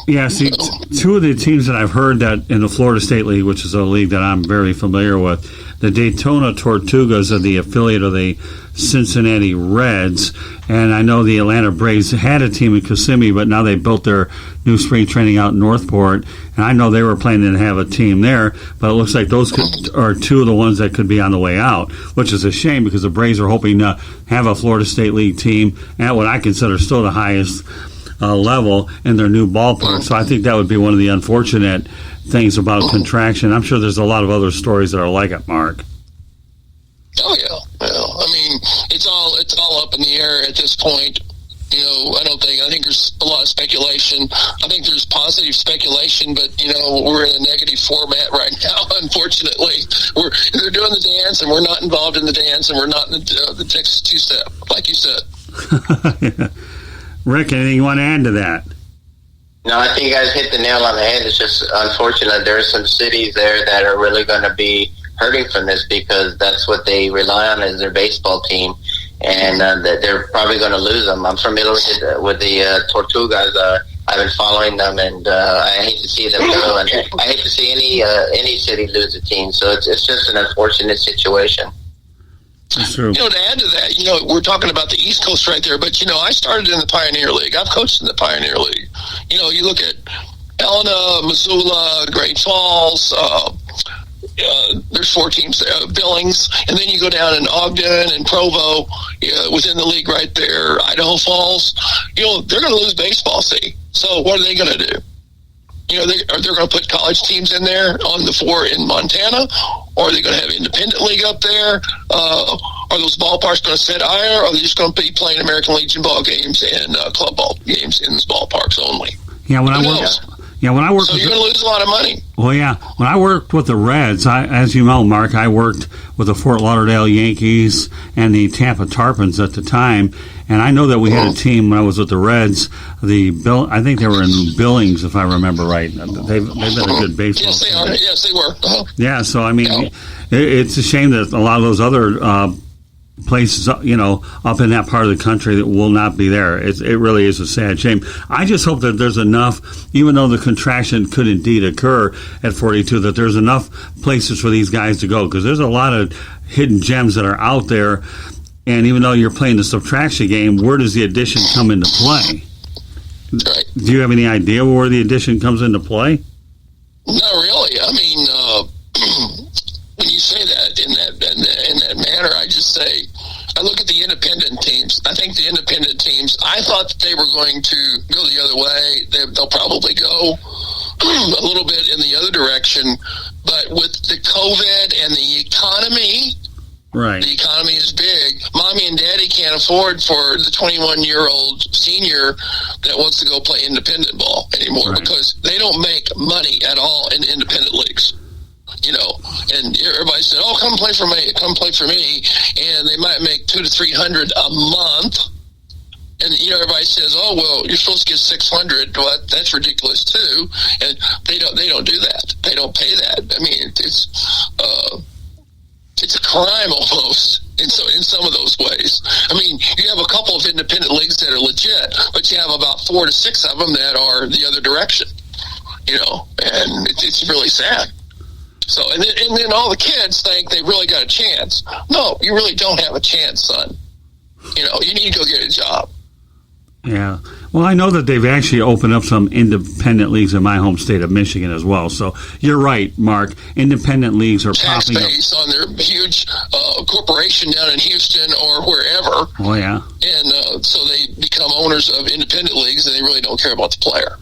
A: Yeah, see, two of the teams that I've heard that in the Florida State League, which is a league that I'm very familiar with, the Daytona Tortugas are the affiliate of the Cincinnati Reds, and I know the Atlanta Braves had a team in Kissimmee, but now they built their new spring training out in Northport, and I know they were planning to have a team there, but it looks like those are two of the ones that could be on the way out, which is a shame because the Braves are hoping to have a Florida State League team at what I consider still the highest level in their new ballpark. So I think that would be one of the unfortunate things about contraction. I'm sure there's a lot of other stories that are like it, Mark.
C: Oh yeah, well, it's all up in the air at this point. I think there's a lot of speculation. I think there's positive speculation, but we're in a negative format right now. Unfortunately, they're doing the dance, and we're not involved in the dance, and we're not in the Texas two-step, like you said.
A: Yeah. Rick, anything you want to add to that?
B: No, I think you guys hit the nail on the head. It's just unfortunate there are some cities there that are really going to be hurting from this because that's what they rely on as their baseball team, and they're probably going to lose them. I'm familiar with the Tortugas. I've been following them, and I hate to see them go, and I hate to see any city lose a team. So it's just an unfortunate situation.
A: That's true.
C: To add to that, we're talking about the East Coast right there, but, I started in the Pioneer League. I've coached in the Pioneer League. You look at Helena, Missoula, Great Falls, there's 4 teams there, Billings, and then you go down in Ogden and Provo, within the league right there, Idaho Falls. They're going to lose baseball, see. So what are they going to do? They're going to put college teams in there on the 4 in Montana, or are they going to have independent league up there? Are those ballparks going to set higher, or are they just going to be playing American Legion ball games and club ball games in those ballparks only?
A: Yeah, when I worked,
C: so you're going to lose a lot of money.
A: Well, yeah, when I worked with the Reds, as you know, Mark, I worked with the Fort Lauderdale Yankees and the Tampa Tarpons at the time. And I know that we had a team when I was with the Reds. I think they were in Billings, if I remember right. They've been a good baseball
C: Yes, they
A: team.
C: are. Yes, they were. Uh-huh.
A: Yeah, so it's a shame that a lot of those other places, up in that part of the country that will not be there. It really is a sad shame. I just hope that there's enough, even though the contraction could indeed occur at 42, that there's enough places for these guys to go, because there's a lot of hidden gems that are out there. And even though you're playing the subtraction game, where does the addition come into play?
C: Right.
A: Do you have any idea where the addition comes into play?
C: Not really. When you say that in that manner, I just say, I look at the independent teams. I think the independent teams, I thought that they were going to go the other way. They'll probably go a little bit in the other direction. But with the COVID and the economy,
A: right,
C: the economy is big. Mommy and Daddy can't afford for the 21-year-old senior that wants to go play independent ball anymore, right, because they don't make money at all in independent leagues. and everybody said, "Oh, come play for me, and they might make $200 to $300 a month. And everybody says, "Oh, well, you're supposed to get $600." Well, that's ridiculous too. And they don't do that. They don't pay that. I mean, it's a crime almost in some of those ways. I mean, you have a couple of independent leagues that are legit, but you have about 4 to 6 of them that are the other direction. And it's really sad. So, and then all the kids think they really got a chance. No, you really don't have a chance, son. You need to go get a job.
A: Yeah. Well, I know that they've actually opened up some independent leagues in my home state of Michigan as well. So you're right, Mark. Independent leagues are
C: tax
A: popping up.
C: Base on their huge corporation down in Houston or wherever.
A: Oh, yeah.
C: And so they become owners of independent leagues, and they really don't care about the player.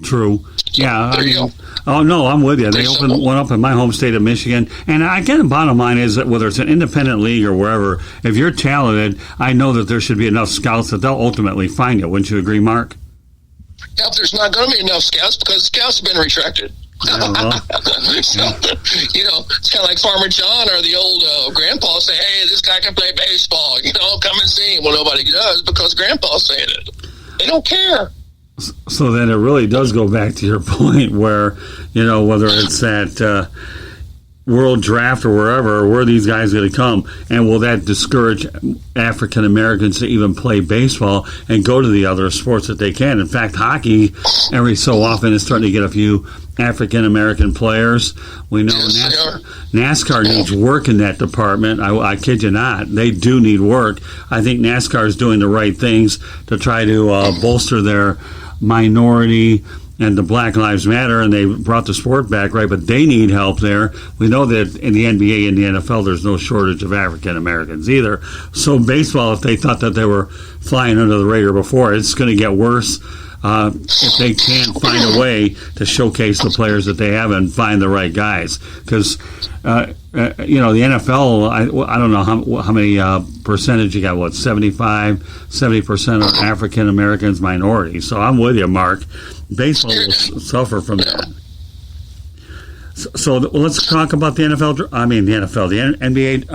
A: True.
C: So,
A: yeah.
C: there you go.
A: Oh, no, I'm with you. They
C: Pretty
A: opened
C: simple.
A: one up in my home state of Michigan. And again, the bottom line is that whether it's an independent league or wherever, if you're talented, I know that there should be enough scouts that they'll ultimately find you. Wouldn't you agree, Mark?
C: Yep, there's not going to be enough scouts because scouts have been retracted.
A: Yeah, well,
C: So, it's kind of like Farmer John or the old grandpa say, "Hey, this guy can play baseball. Come and see him." Well, nobody does because grandpa's saying it. They don't care.
A: So then it really does go back to your point where, whether it's at World Draft or wherever, where are these guys going to come? And will that discourage African Americans to even play baseball and go to the other sports that they can? In fact, hockey, every so often, is starting to get a few African American players. We know NASCAR needs work in that department. I kid you not. They do need work. I think NASCAR is doing the right things to try to bolster their minority and the Black Lives Matter, and they brought the sport back, right? But they need help there. We know that in the NBA and the NFL, there's no shortage of African Americans either. So baseball, if they thought that they were flying under the radar before, it's going to get worse if they can't find a way to showcase the players that they have and find the right guys. Because the NFL, I don't know how many percentage you got. What, 70% are African Americans, minorities. So I'm with you, Mark. Baseball will suffer from that. So let's talk about the NFL. The NBA.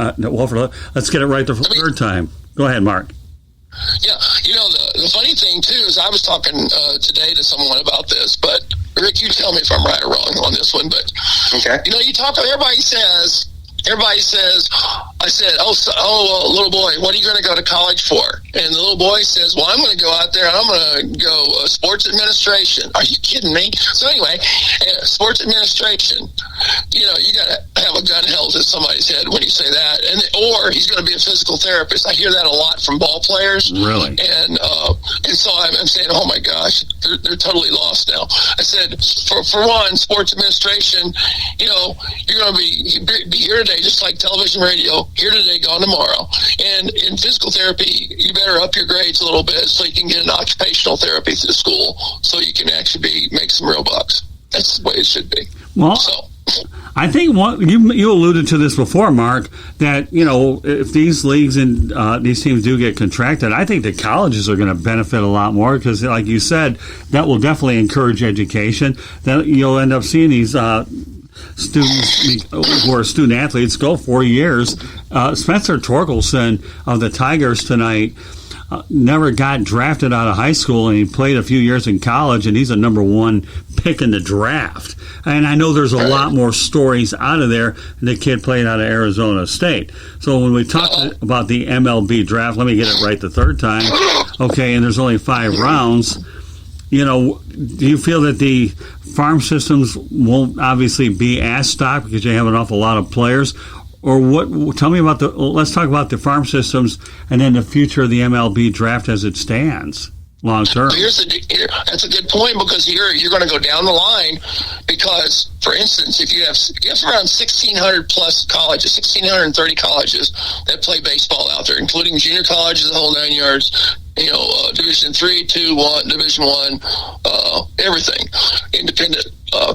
A: Let's get it right the third time. Go ahead, Mark.
C: Yeah, the funny thing too is I was talking today to someone about this, but Rick, you tell me if I'm right or wrong on this one. But
B: Okay.
C: you talk. Everybody says, I said, little boy, what are you going to go to college for? And the little boy says, well, I'm going to go out there and I'm going to go sports administration. Are you kidding me? So anyway, sports administration, you got to have a gun held to somebody's head when you say that. Or he's going to be a physical therapist. I hear that a lot from ball players.
A: Really?
C: And so I'm saying, oh my gosh, they're totally lost now. I said, for one, sports administration, you're going to be here today, just like television, radio, here today, gone tomorrow. And in physical therapy, you better up your grades a little bit so you can get an occupational therapy through school so you can actually make some real bucks. That's the way it should be.
A: Well, I think you alluded to this before, Mark, that, if these leagues and these teams do get contracted, I think the colleges are going to benefit a lot more because, like you said, that will definitely encourage education. Then you'll end up seeing these students who are student athletes go 4 years. Spencer Torkelson of the Tigers tonight never got drafted out of high school, and he played a few years in college, and he's a number 1 pick in the draft. And I know there's a lot more stories out of there, and the kid played out of Arizona State. So when we talk about the MLB draft, let me get it right the third time. Okay, and there's only 5 rounds. Do you feel that the farm systems won't obviously be as stocked because you have an awful lot of players? Or what? Tell me about let's talk about the farm systems and then the future of the MLB draft as it stands long term.
C: That's a good point because you're going to go down the line because, for instance, if you have around 1,600 plus colleges, 1,630 colleges that play baseball out there, including junior colleges, the whole 9 yards. Division 3, 2, 1, Division 1, everything, independent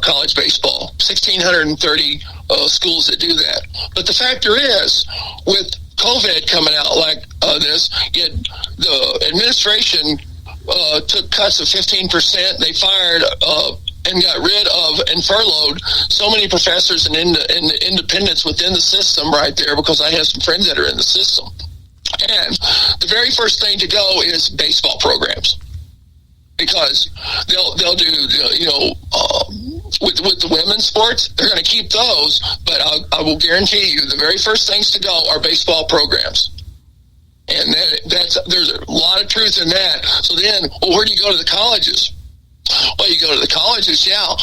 C: college baseball, 1,630 schools that do that. But the factor is, with COVID coming out like this, the administration took cuts of 15%. They fired and got rid of and furloughed so many professors and independents within the system right there, because I have some friends that are in the system. And the very first thing to go is baseball programs, because they'll do, with the women's sports, they're going to keep those, but I will guarantee you the very first things to go are baseball programs. And there's a lot of truth in that. So then, where do you go to the colleges? Well, you go to the colleges, yeah,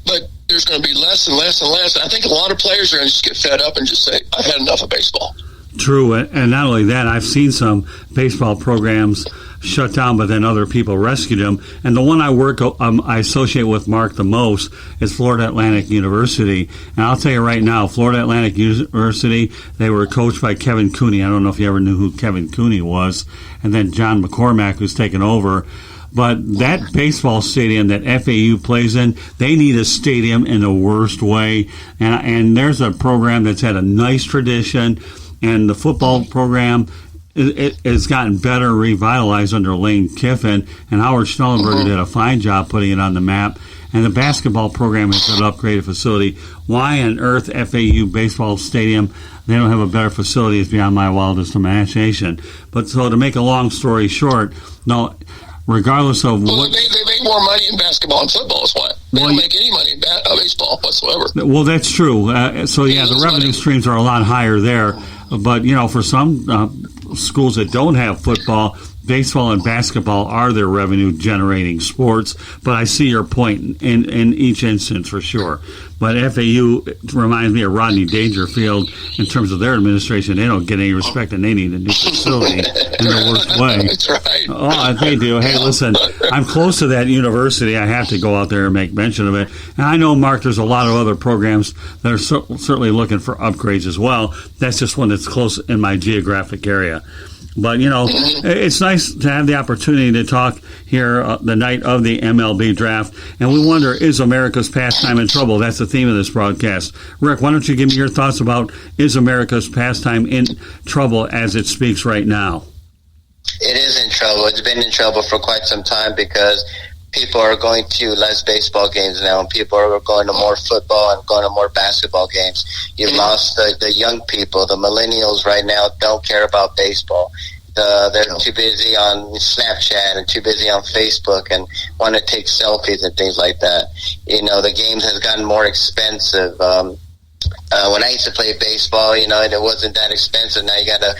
C: but there's going to be less and less and less. And I think a lot of players are going to just get fed up and just say, I've had enough of baseball.
A: True, and not only that, I've seen some baseball programs shut down, but then other people rescued them. And the one I associate with Mark the most is Florida Atlantic University. And I'll tell you right now, Florida Atlantic University, they were coached by Kevin Cooney. I don't know if you ever knew who Kevin Cooney was. And then John McCormack, who's taken over. But that baseball stadium that FAU plays in, they need a stadium in the worst way. And there's a program that's had a nice tradition. And the football program, it has gotten better, revitalized under Lane Kiffin, and Howard Schnellenberger did a fine job putting it on the map. And the basketball program has an upgraded facility. Why on earth FAU baseball stadium, they don't have a better facility, is beyond my wildest imagination. But so to make a long story short, no, regardless of what...
C: They make more money in basketball and football, is why. They don't make any money in baseball whatsoever.
A: Well, that's true. The revenue streams are a lot higher there. But, for some schools that don't have football, baseball and basketball are their revenue-generating sports. But I see your point in each instance for sure. But FAU reminds me of Rodney Dangerfield in terms of their administration. They don't get any respect, and they need a new facility in the worst way.
C: That's right.
A: Oh, they do. Hey, listen, I'm close to that university. I have to go out there and make mention of it. And I know, Mark, there's a lot of other programs that are certainly looking for upgrades as well. That's just one that's close in my geographic area. But, it's nice to have the opportunity to talk here the night of the MLB draft. And we wonder, is America's pastime in trouble? That's the theme of this broadcast. Rick, why don't you give me your thoughts about, is America's pastime in trouble as it speaks right now?
B: It is in trouble. It's been in trouble for quite some time, because people are going to less baseball games now, and people are going to more football and going to more basketball games. You've lost the young people. The millennials right now don't care about baseball. They're too busy on Snapchat and too busy on Facebook and want to take selfies and things like that. The games has gotten more expensive. When I used to play baseball, and it wasn't that expensive. Now you got to,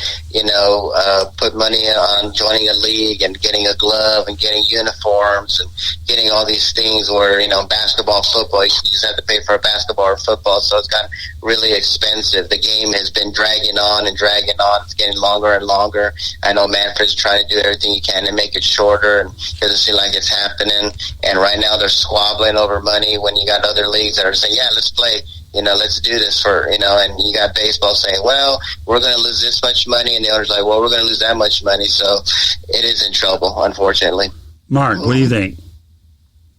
B: put money on joining a league and getting a glove and getting uniforms and getting all these things where, basketball, football, you just have to pay for a basketball or football. So it's gotten really expensive. The game has been dragging on and dragging on. It's getting longer and longer. I know Manfred's trying to do everything he can to make it shorter, and it doesn't seem like it's happening. And right now they're squabbling over money when you got other leagues that are saying, yeah, let's play. Let's do this and you got baseball saying, well, we're going to lose this much money, and the owner's like, well, we're going to lose that much money. So it is in trouble, unfortunately.
A: Mark, what do you think?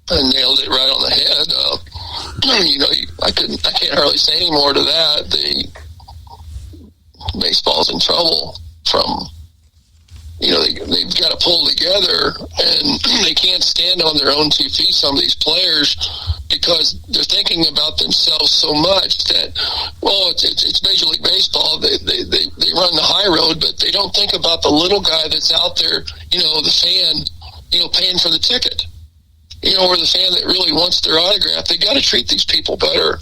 C: I nailed it right on the head. I can't hardly say any more to that. The baseball's in trouble from, they've got to pull together, and they can't stand on their own 2 feet, some of these players, because they're thinking about themselves so much that, it's Major League Baseball. They run the high road, but they don't think about the little guy that's out there, the fan, paying for the ticket, or the fan that really wants their autograph. They got to treat these people better,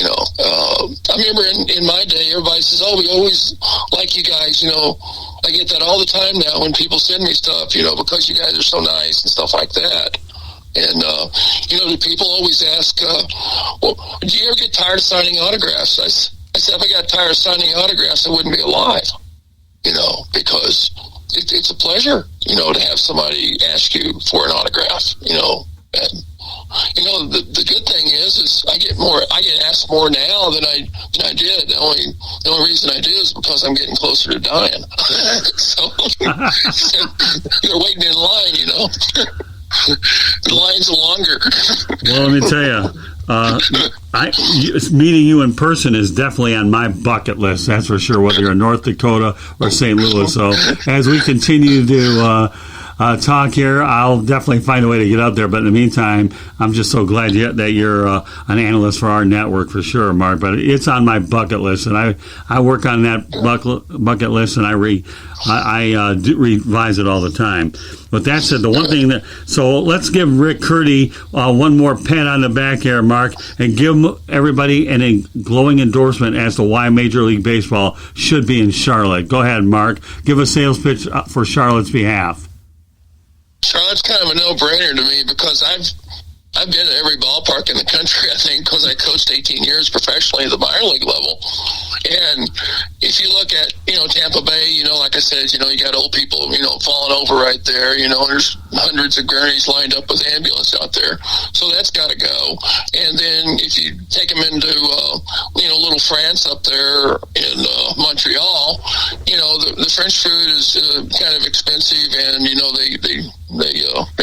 C: I remember in my day, everybody says, "Oh, we always like you guys." I get that all the time now when people send me stuff, because you guys are so nice and stuff like that. And the people always ask, "Well, do you ever get tired of signing autographs?" I said, if I got tired of signing autographs, I wouldn't be alive. Because it's a pleasure, to have somebody ask you for an autograph. And the good thing is I get asked more now than I did. The only reason I do is because I'm getting closer to dying. So they're waiting in line, The lines are longer.
A: Well, let me tell you, meeting you in person is definitely on my bucket list. That's for sure, whether you're in North Dakota or St. Louis. So as we continue to talk here, I'll definitely find a way to get up there. But in the meantime, I'm just so glad that you're an analyst for our network for sure, Mark. But it's on my bucket list, and I work on that bucket list, and I revise it all the time. But that said, the one thing so let's give Rick Curti one more pat on the back here, Mark, and give everybody a glowing endorsement as to why Major League Baseball should be in Charlotte. Go ahead, Mark. Give a sales pitch for Charlotte's behalf.
C: Charlotte's kind of a no-brainer to me because I've been at every ballpark in the country, I think, because I coached 18 years professionally at the minor league level. And if you look at, Tampa Bay, like I said, you got old people, falling over right there. There's hundreds of gurneys lined up with ambulance out there. So that's got to go. And then if you take them into, Little France up there in Montreal, the French food is kind of expensive, and, they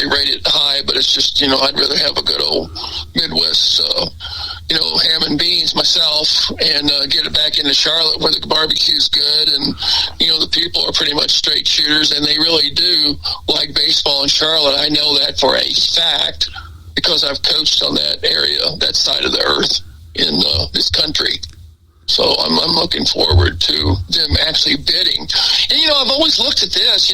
C: rate it high, but it's just, I'd rather have a good old Midwest, ham and beans myself, and get it back into Charlotte where the barbecue's good, and, the people are pretty much straight shooters, and they really do like baseball in Charlotte. I know that for a fact because I've coached on that area, that side of the earth in this country. So I'm looking forward to them actually bidding. And, I've always looked at this,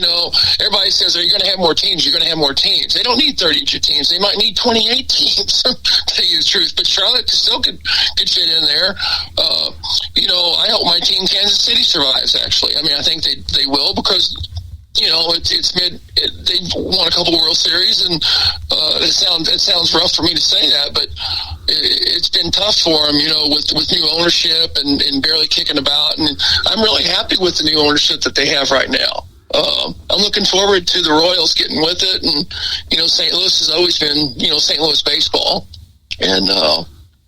C: everybody says, are you going to have more teams? You're going to have more teams. They don't need 32 teams. They might need 28 teams, to tell you the truth. But Charlotte still could fit in there. I hope my team, Kansas City, survives, actually. I mean, I think they will because they've won a couple World Series, and it sounds rough for me to say that, but it's been tough for them, with new ownership and barely kicking about. And I'm really happy with the new ownership that they have right now. I'm looking forward to the Royals getting with it, and St. Louis has always been St. Louis baseball, and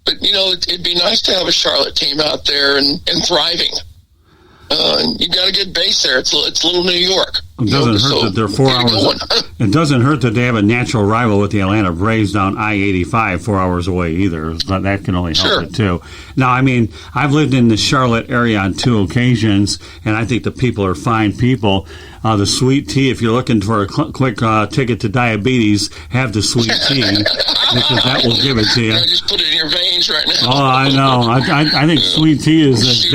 C: but it'd be nice to have a Charlotte team out there and thriving. You got a good base there. It's little New York.
A: It doesn't hurt that they're 4 hours. It doesn't hurt that they have a natural rival with the Atlanta Braves down I-85, 4 hours away either. That can only help it too. Now, I mean, I've lived in the Charlotte area on 2 occasions, and I think the people are fine people. The sweet tea, if you're looking for a quick ticket to diabetes, have the sweet tea because that will give it to you.
C: Just put it in your veins right now.
A: Oh, I know. I think sweet tea is.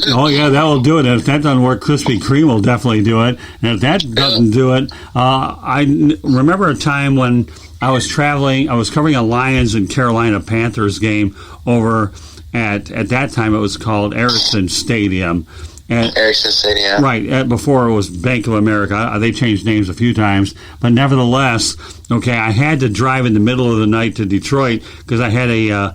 A: Oh yeah, that will do it. And if that doesn't work, Krispy Kreme will definitely do it. And if that doesn't do it, I remember a time when I was traveling. I was covering a Lions and Carolina Panthers game over at that time it was called Ericsson Stadium.
B: Ericsson Stadium.
A: Right, before it was Bank of America. They changed names a few times. But nevertheless, I had to drive in the middle of the night to Detroit because I had a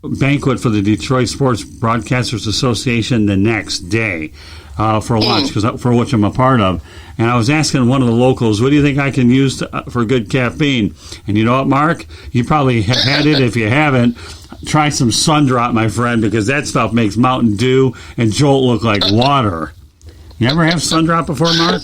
A: banquet for the Detroit Sports Broadcasters Association the next day for lunch, for which I'm a part of. And I was asking one of the locals, what do you think I can use for good caffeine? And you know what, Mark? You probably have had it. If you haven't, try some Sundrop, my friend, because that stuff makes Mountain Dew and Jolt look like water. You ever have Sundrop before, Mark?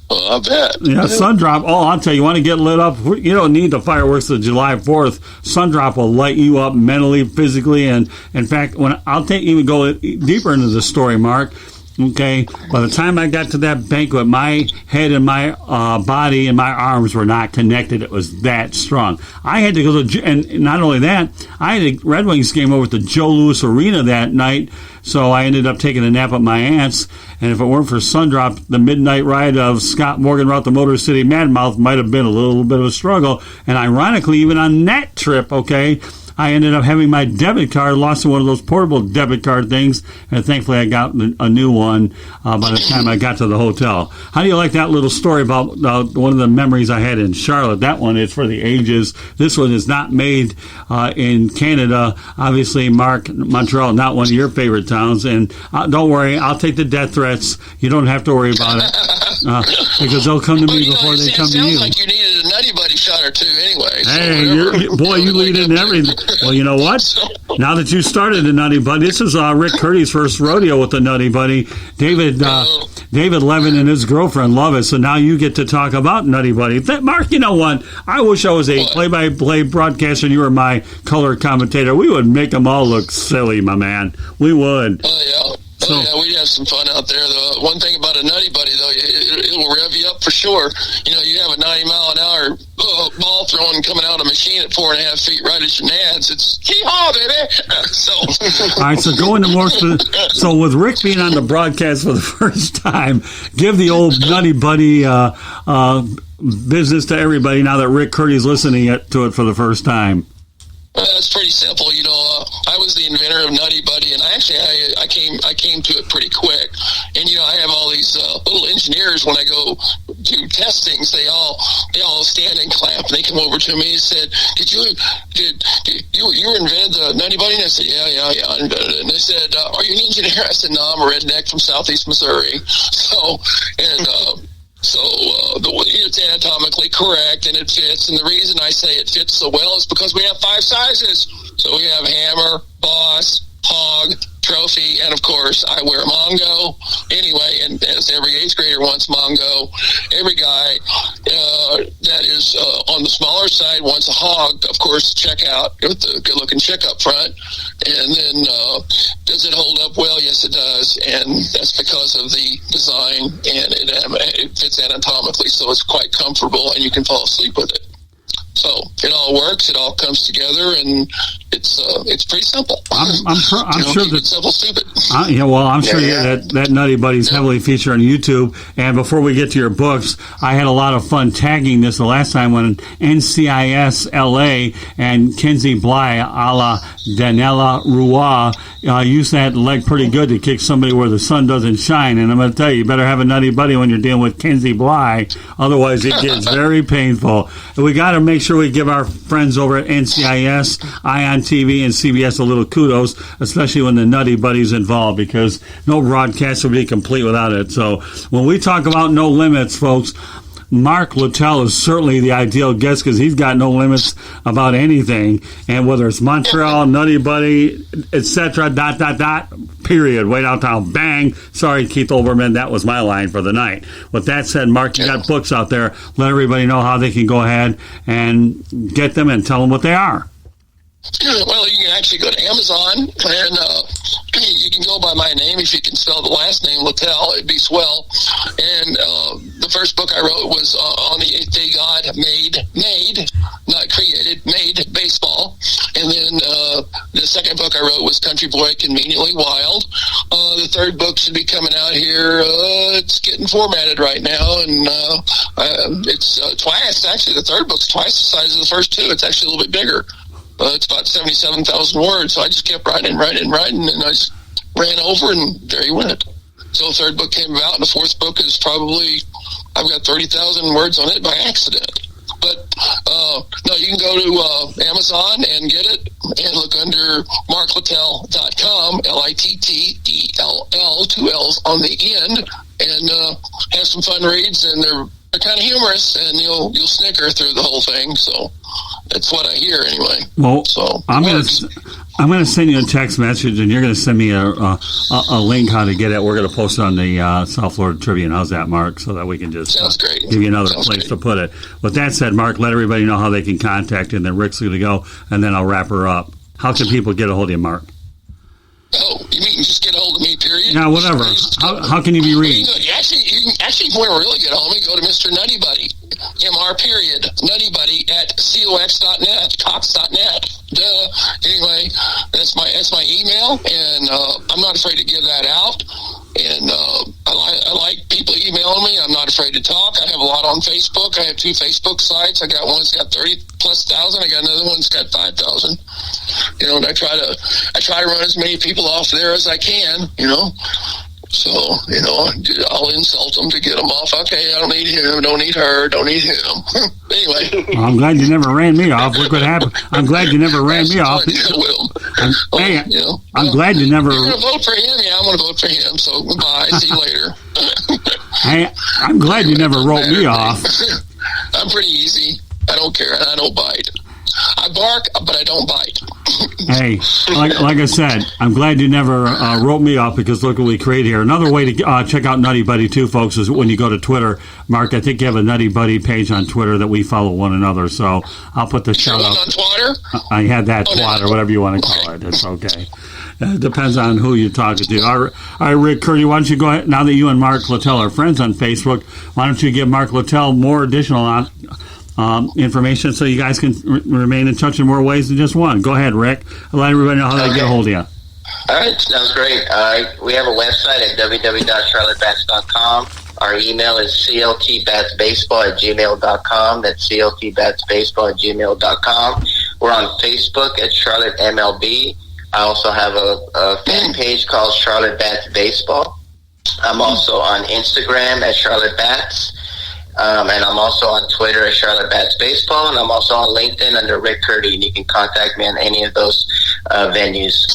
C: Well, I bet.
A: Yeah, Sundrop. Oh, I'll tell you, you want to get lit up? You don't need the fireworks of July 4th. Sundrop will light you up mentally, physically, and in fact, I'll even go deeper into the story, Mark. Okay, by the time I got to that banquet, my head and my body and my arms were not connected. It was that strong. I had to go to, and not only that, I had a Red Wings game over at the Joe Louis Arena that night, so I ended up taking a nap at my aunt's, and if it weren't for Sundrop, the midnight ride of Scott Morgan route to Motor City Madmouth might have been a little bit of a struggle, and ironically, even on that trip, I ended up having my debit card lost in one of those portable debit card things, and thankfully I got a new one by the time I got to the hotel. How do you like that little story about one of the memories I had in Charlotte? That one is for the ages. This one is not made in Canada. Obviously, Mark, Montreal, not one of your favorite towns. And don't worry, I'll take the death threats. You don't have to worry about it because they'll come to me before they come to you.
C: It sounds like you needed a Nutty Buddy shot or two anyway.
A: Hey, you lead in everything. Well, you know what? Now that you started the Nutty Buddy, this is Rick Curti's first rodeo with the Nutty Buddy. David Levin and his girlfriend love it, so now you get to talk about Nutty Buddy. Mark, you know what? I wish I was a play-by-play broadcaster and you were my color commentator. We would make them all look silly, my man. We would.
C: Yeah.
A: So,
C: yeah, we have some fun out there. The one thing about a Nutty Buddy, though, it'll rev you up for sure. You have a 90-mile-an-hour ball throwing coming out of a machine at 4.5 feet right at your nads. It's hee-haw, baby. So,
A: all right, so go into more. So with Rick being on the broadcast for the first time, give the old Nutty Buddy business to everybody now that Rick Curti's listening to it for the first time.
C: It's pretty simple. I was the inventor of Nutty Buddy, and I came to it pretty quick. And I have all these little engineers. When I go do testings, they all stand and clap. And they come over to me and said, "Did you invented the Nutty Buddy?" And I said, "Yeah, I invented it." And they said, "Are you an engineer?" I said, "No, I'm a redneck from Southeast Missouri." So it's anatomically correct and it fits. And the reason I say it fits so well is because we have 5 sizes. So we have hammer, boss, hog, trophy, and of course I wear Mongo anyway. And as every 8th grader wants Mongo, every guy that is on the smaller side wants a hog, of course, check out with the good-looking chick up front. And then does it hold up well? Yes, it does. And that's because of the design, and it fits anatomically, so it's quite comfortable, and you can fall asleep with it. So it all works. It all comes together, and it's pretty simple.
A: I'm sure that
C: simple, stupid.
A: I'm sure that Nutty Buddy's heavily featured on YouTube. And before we get to your books, I had a lot of fun tagging this the last time when NCIS LA and Kenzie Bly a la Danella Roy used that leg pretty good to kick somebody where the sun doesn't shine. And I'm going to tell you, you better have a Nutty Buddy when you're dealing with Kenzie Bly, otherwise it gets very painful. We got to make sure we give our friends over at NCIS, Ion TV, and CBS a little kudos, especially when the Nutty Buddy's involved, because no broadcast would be complete without it. So when we talk about no limits, folks, Mark Littell is certainly the ideal guest because he's got no limits about anything. And whether it's Montreal, Nutty Buddy, etc., ... period, way downtown, bang. Sorry, Keith Olbermann, that was my line for the night. With that said, Mark, you got books out there. Let everybody know how they can go ahead and get them and tell them what they are.
C: Well, you can actually go to Amazon, and you can go by my name. If you can spell the last name, Littell, it'd be swell. And the first book I wrote was on the 8th Day God made, not created, made baseball. And then the second book I wrote was Country Boy Conveniently Wild. The third book should be coming out here. It's getting formatted right now, and it's twice. Actually, the third book's twice the size of the first two. It's actually a little bit bigger. It's about 77,000 words, so I just kept writing, and I just ran over, and there you went. So the third book came about, and the fourth book is probably, I've got 30,000 words on it by accident. But, no, you can go to Amazon and get it, and look under marklittell.com, Littell, 2 L's on the end, and have some fun reads, and they're kind of humorous, and you'll snicker through the whole thing, so that's what I hear anyway.
A: Well,
C: so
A: I'm going to send you a text message, and you're going to send me a link how to get it. We're going to post it on the South Florida Tribune. How's that, Mark? So that we can just give you another place to put it. With that said, Mark, let everybody know how they can contact you, and then Rick's going to go, and then I'll wrap her up. How can people get a hold of you, Mark?
C: Oh, you mean just get a hold of me, period?
A: Yeah, whatever. How can you be reached?
C: Actually, if you want to really get a hold of me, go to Mr. Nutty Buddy, MR period, Nutty Buddy at cox.net, cox.net. Duh. Anyway, that's my email, and I'm not afraid to give that out. And I like people emailing me. I'm not afraid to talk. I have a lot on Facebook. I have 2 Facebook sites. I got one that's got 30,000+. I got another one that's got 5,000. And I try to run as many people off there as I can. So, I'll insult them to get them off. Okay, I don't need him, don't need her, don't need him. Anyway.
A: Well, I'm glad you never ran me off. Look what happened. I'm glad you never ran me off. I'm glad you never...
C: You're going to vote for him? Yeah, I'm going to vote for him. So, goodbye. See you later.
A: Hey, I'm glad you never wrote me off.
C: I'm pretty easy. I don't care. I don't bite. I bark, but I don't bite.
A: Hey, like I said, I'm glad you never wrote me off, because look what we create here. Another way to check out Nutty Buddy too, folks, is when you go to Twitter. Mark, I think you have a Nutty Buddy page on Twitter that we follow one another. So I'll put the shout out.
C: On Twitter?
A: I had that twat, or whatever you want to call it. It's okay. It depends on who you're talking to. All right, Rick Curti, why don't you go ahead, now that you and Mark Littell are friends on Facebook, why don't you give Mark Littell more additional information so you guys can remain in touch in more ways than just one. Go ahead, Rick. Let everybody know how they get a hold of you.
B: All right, sounds great. We have a website at www.charlottebats.com. Our email is cltbatsbaseball@gmail.com. That's cltbatsbaseball@gmail.com. We're on Facebook at Charlotte MLB. I also have a fan page called Charlotte Bats Baseball. I'm also on Instagram at Charlotte Bats. And I'm also on Twitter at Charlotte Bats Baseball, and I'm also on LinkedIn under Rick Curti, and you can contact me on any of those venues.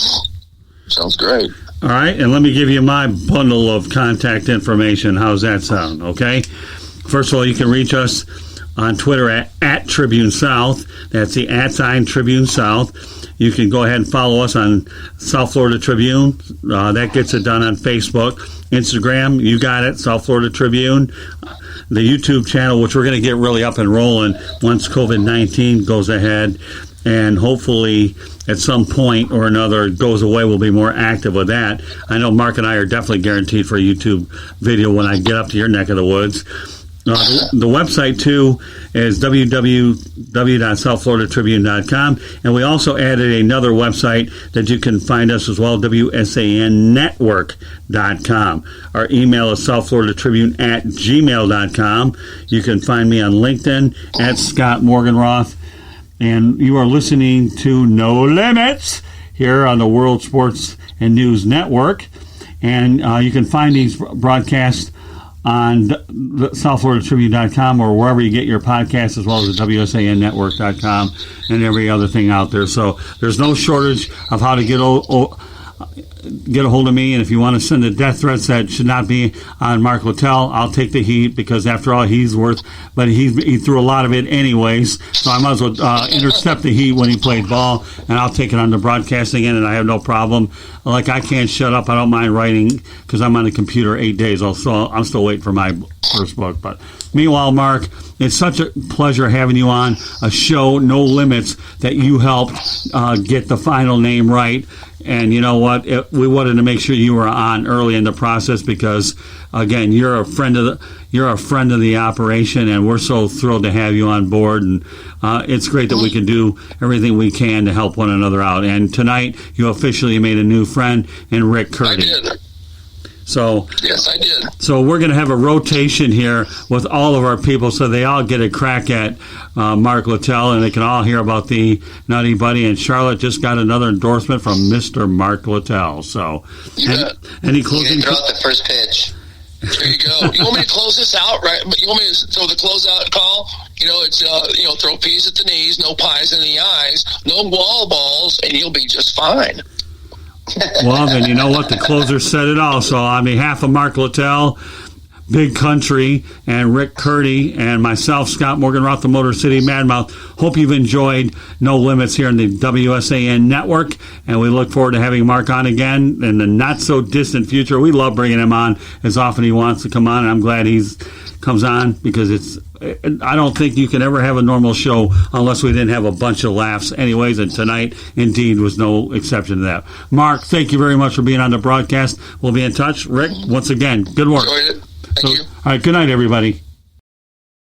C: Sounds great.
A: All right, and let me give you my bundle of contact information. How's that sound? Okay. First of all, you can reach us on Twitter at Tribune South. That's the @ Tribune South. You can go ahead and follow us on South Florida Tribune. That gets it done on Facebook. Instagram, you got it, South Florida Tribune. The YouTube channel, which we're going to get really up and rolling once COVID-19 goes ahead, and hopefully at some point or another it goes away, we'll be more active with that. I know Mark and I are definitely guaranteed for a YouTube video when I get up to your neck of the woods. The website, too, is www.southfloridatribune.com, and we also added another website that you can find us as well, WSANnetwork.com. Our email is southfloridatribune@gmail.com. You can find me on LinkedIn at Scott Morganroth, and you are listening to No Limits here on the World Sports and News Network, and you can find these broadcasts on southfloridatribune.com or wherever you get your podcasts, as well as the WSANnetwork.com and every other thing out there. So there's no shortage of how to get a hold of me, and if you want to send the death threats that should not be on Mark Littell, I'll take the heat, because after all, he's worth, but he threw a lot of it anyways, so I might as well intercept the heat when he played ball, and I'll take it on the broadcasting end, and I have no problem. Like, I can't shut up. I don't mind writing, because I'm on the computer 8 days. I'm still waiting for my first book. But meanwhile, Mark, it's such a pleasure having you on a show, No Limits, that you helped get the final name right. And you know what? We wanted to make sure you were on early in the process, because, again, you're a friend of the operation, and we're so thrilled to have you on board. And it's great that we can do everything we can to help one another out. And tonight, you officially made a new friend in Rick Curti.
C: I did.
A: So
C: yes, I did.
A: So we're going to have a rotation here with all of our people, so they all get a crack at Mark Littell, and they can all hear about the Nutty Buddy. And Charlotte just got another endorsement from Mr. Mark Littell. So, any closing?
B: You throw out the first pitch.
C: There you go. You want me to close this out, right? You want me to throw the closeout call? It's throw peas at the knees, no pies in the eyes, no wall balls, and you'll be just fine.
A: Well, then you know what? The closer said it all. So on behalf of Mark Littell, Big Country, and Rick Curti, and myself, Scott Morganroth, the Motor City Madmouth, hope you've enjoyed No Limits here in the WSAN Network, and we look forward to having Mark on again in the not-so-distant future. We love bringing him on as often as he wants to come on, and I'm glad he's comes on, because I don't think you can ever have a normal show unless we didn't have a bunch of laughs anyways, and tonight indeed was no exception to that. Mark, thank you very much for being on the broadcast. We'll be in touch. Rick, once again, good work.
C: Enjoyed it. Thank you.
A: All right, good night, everybody.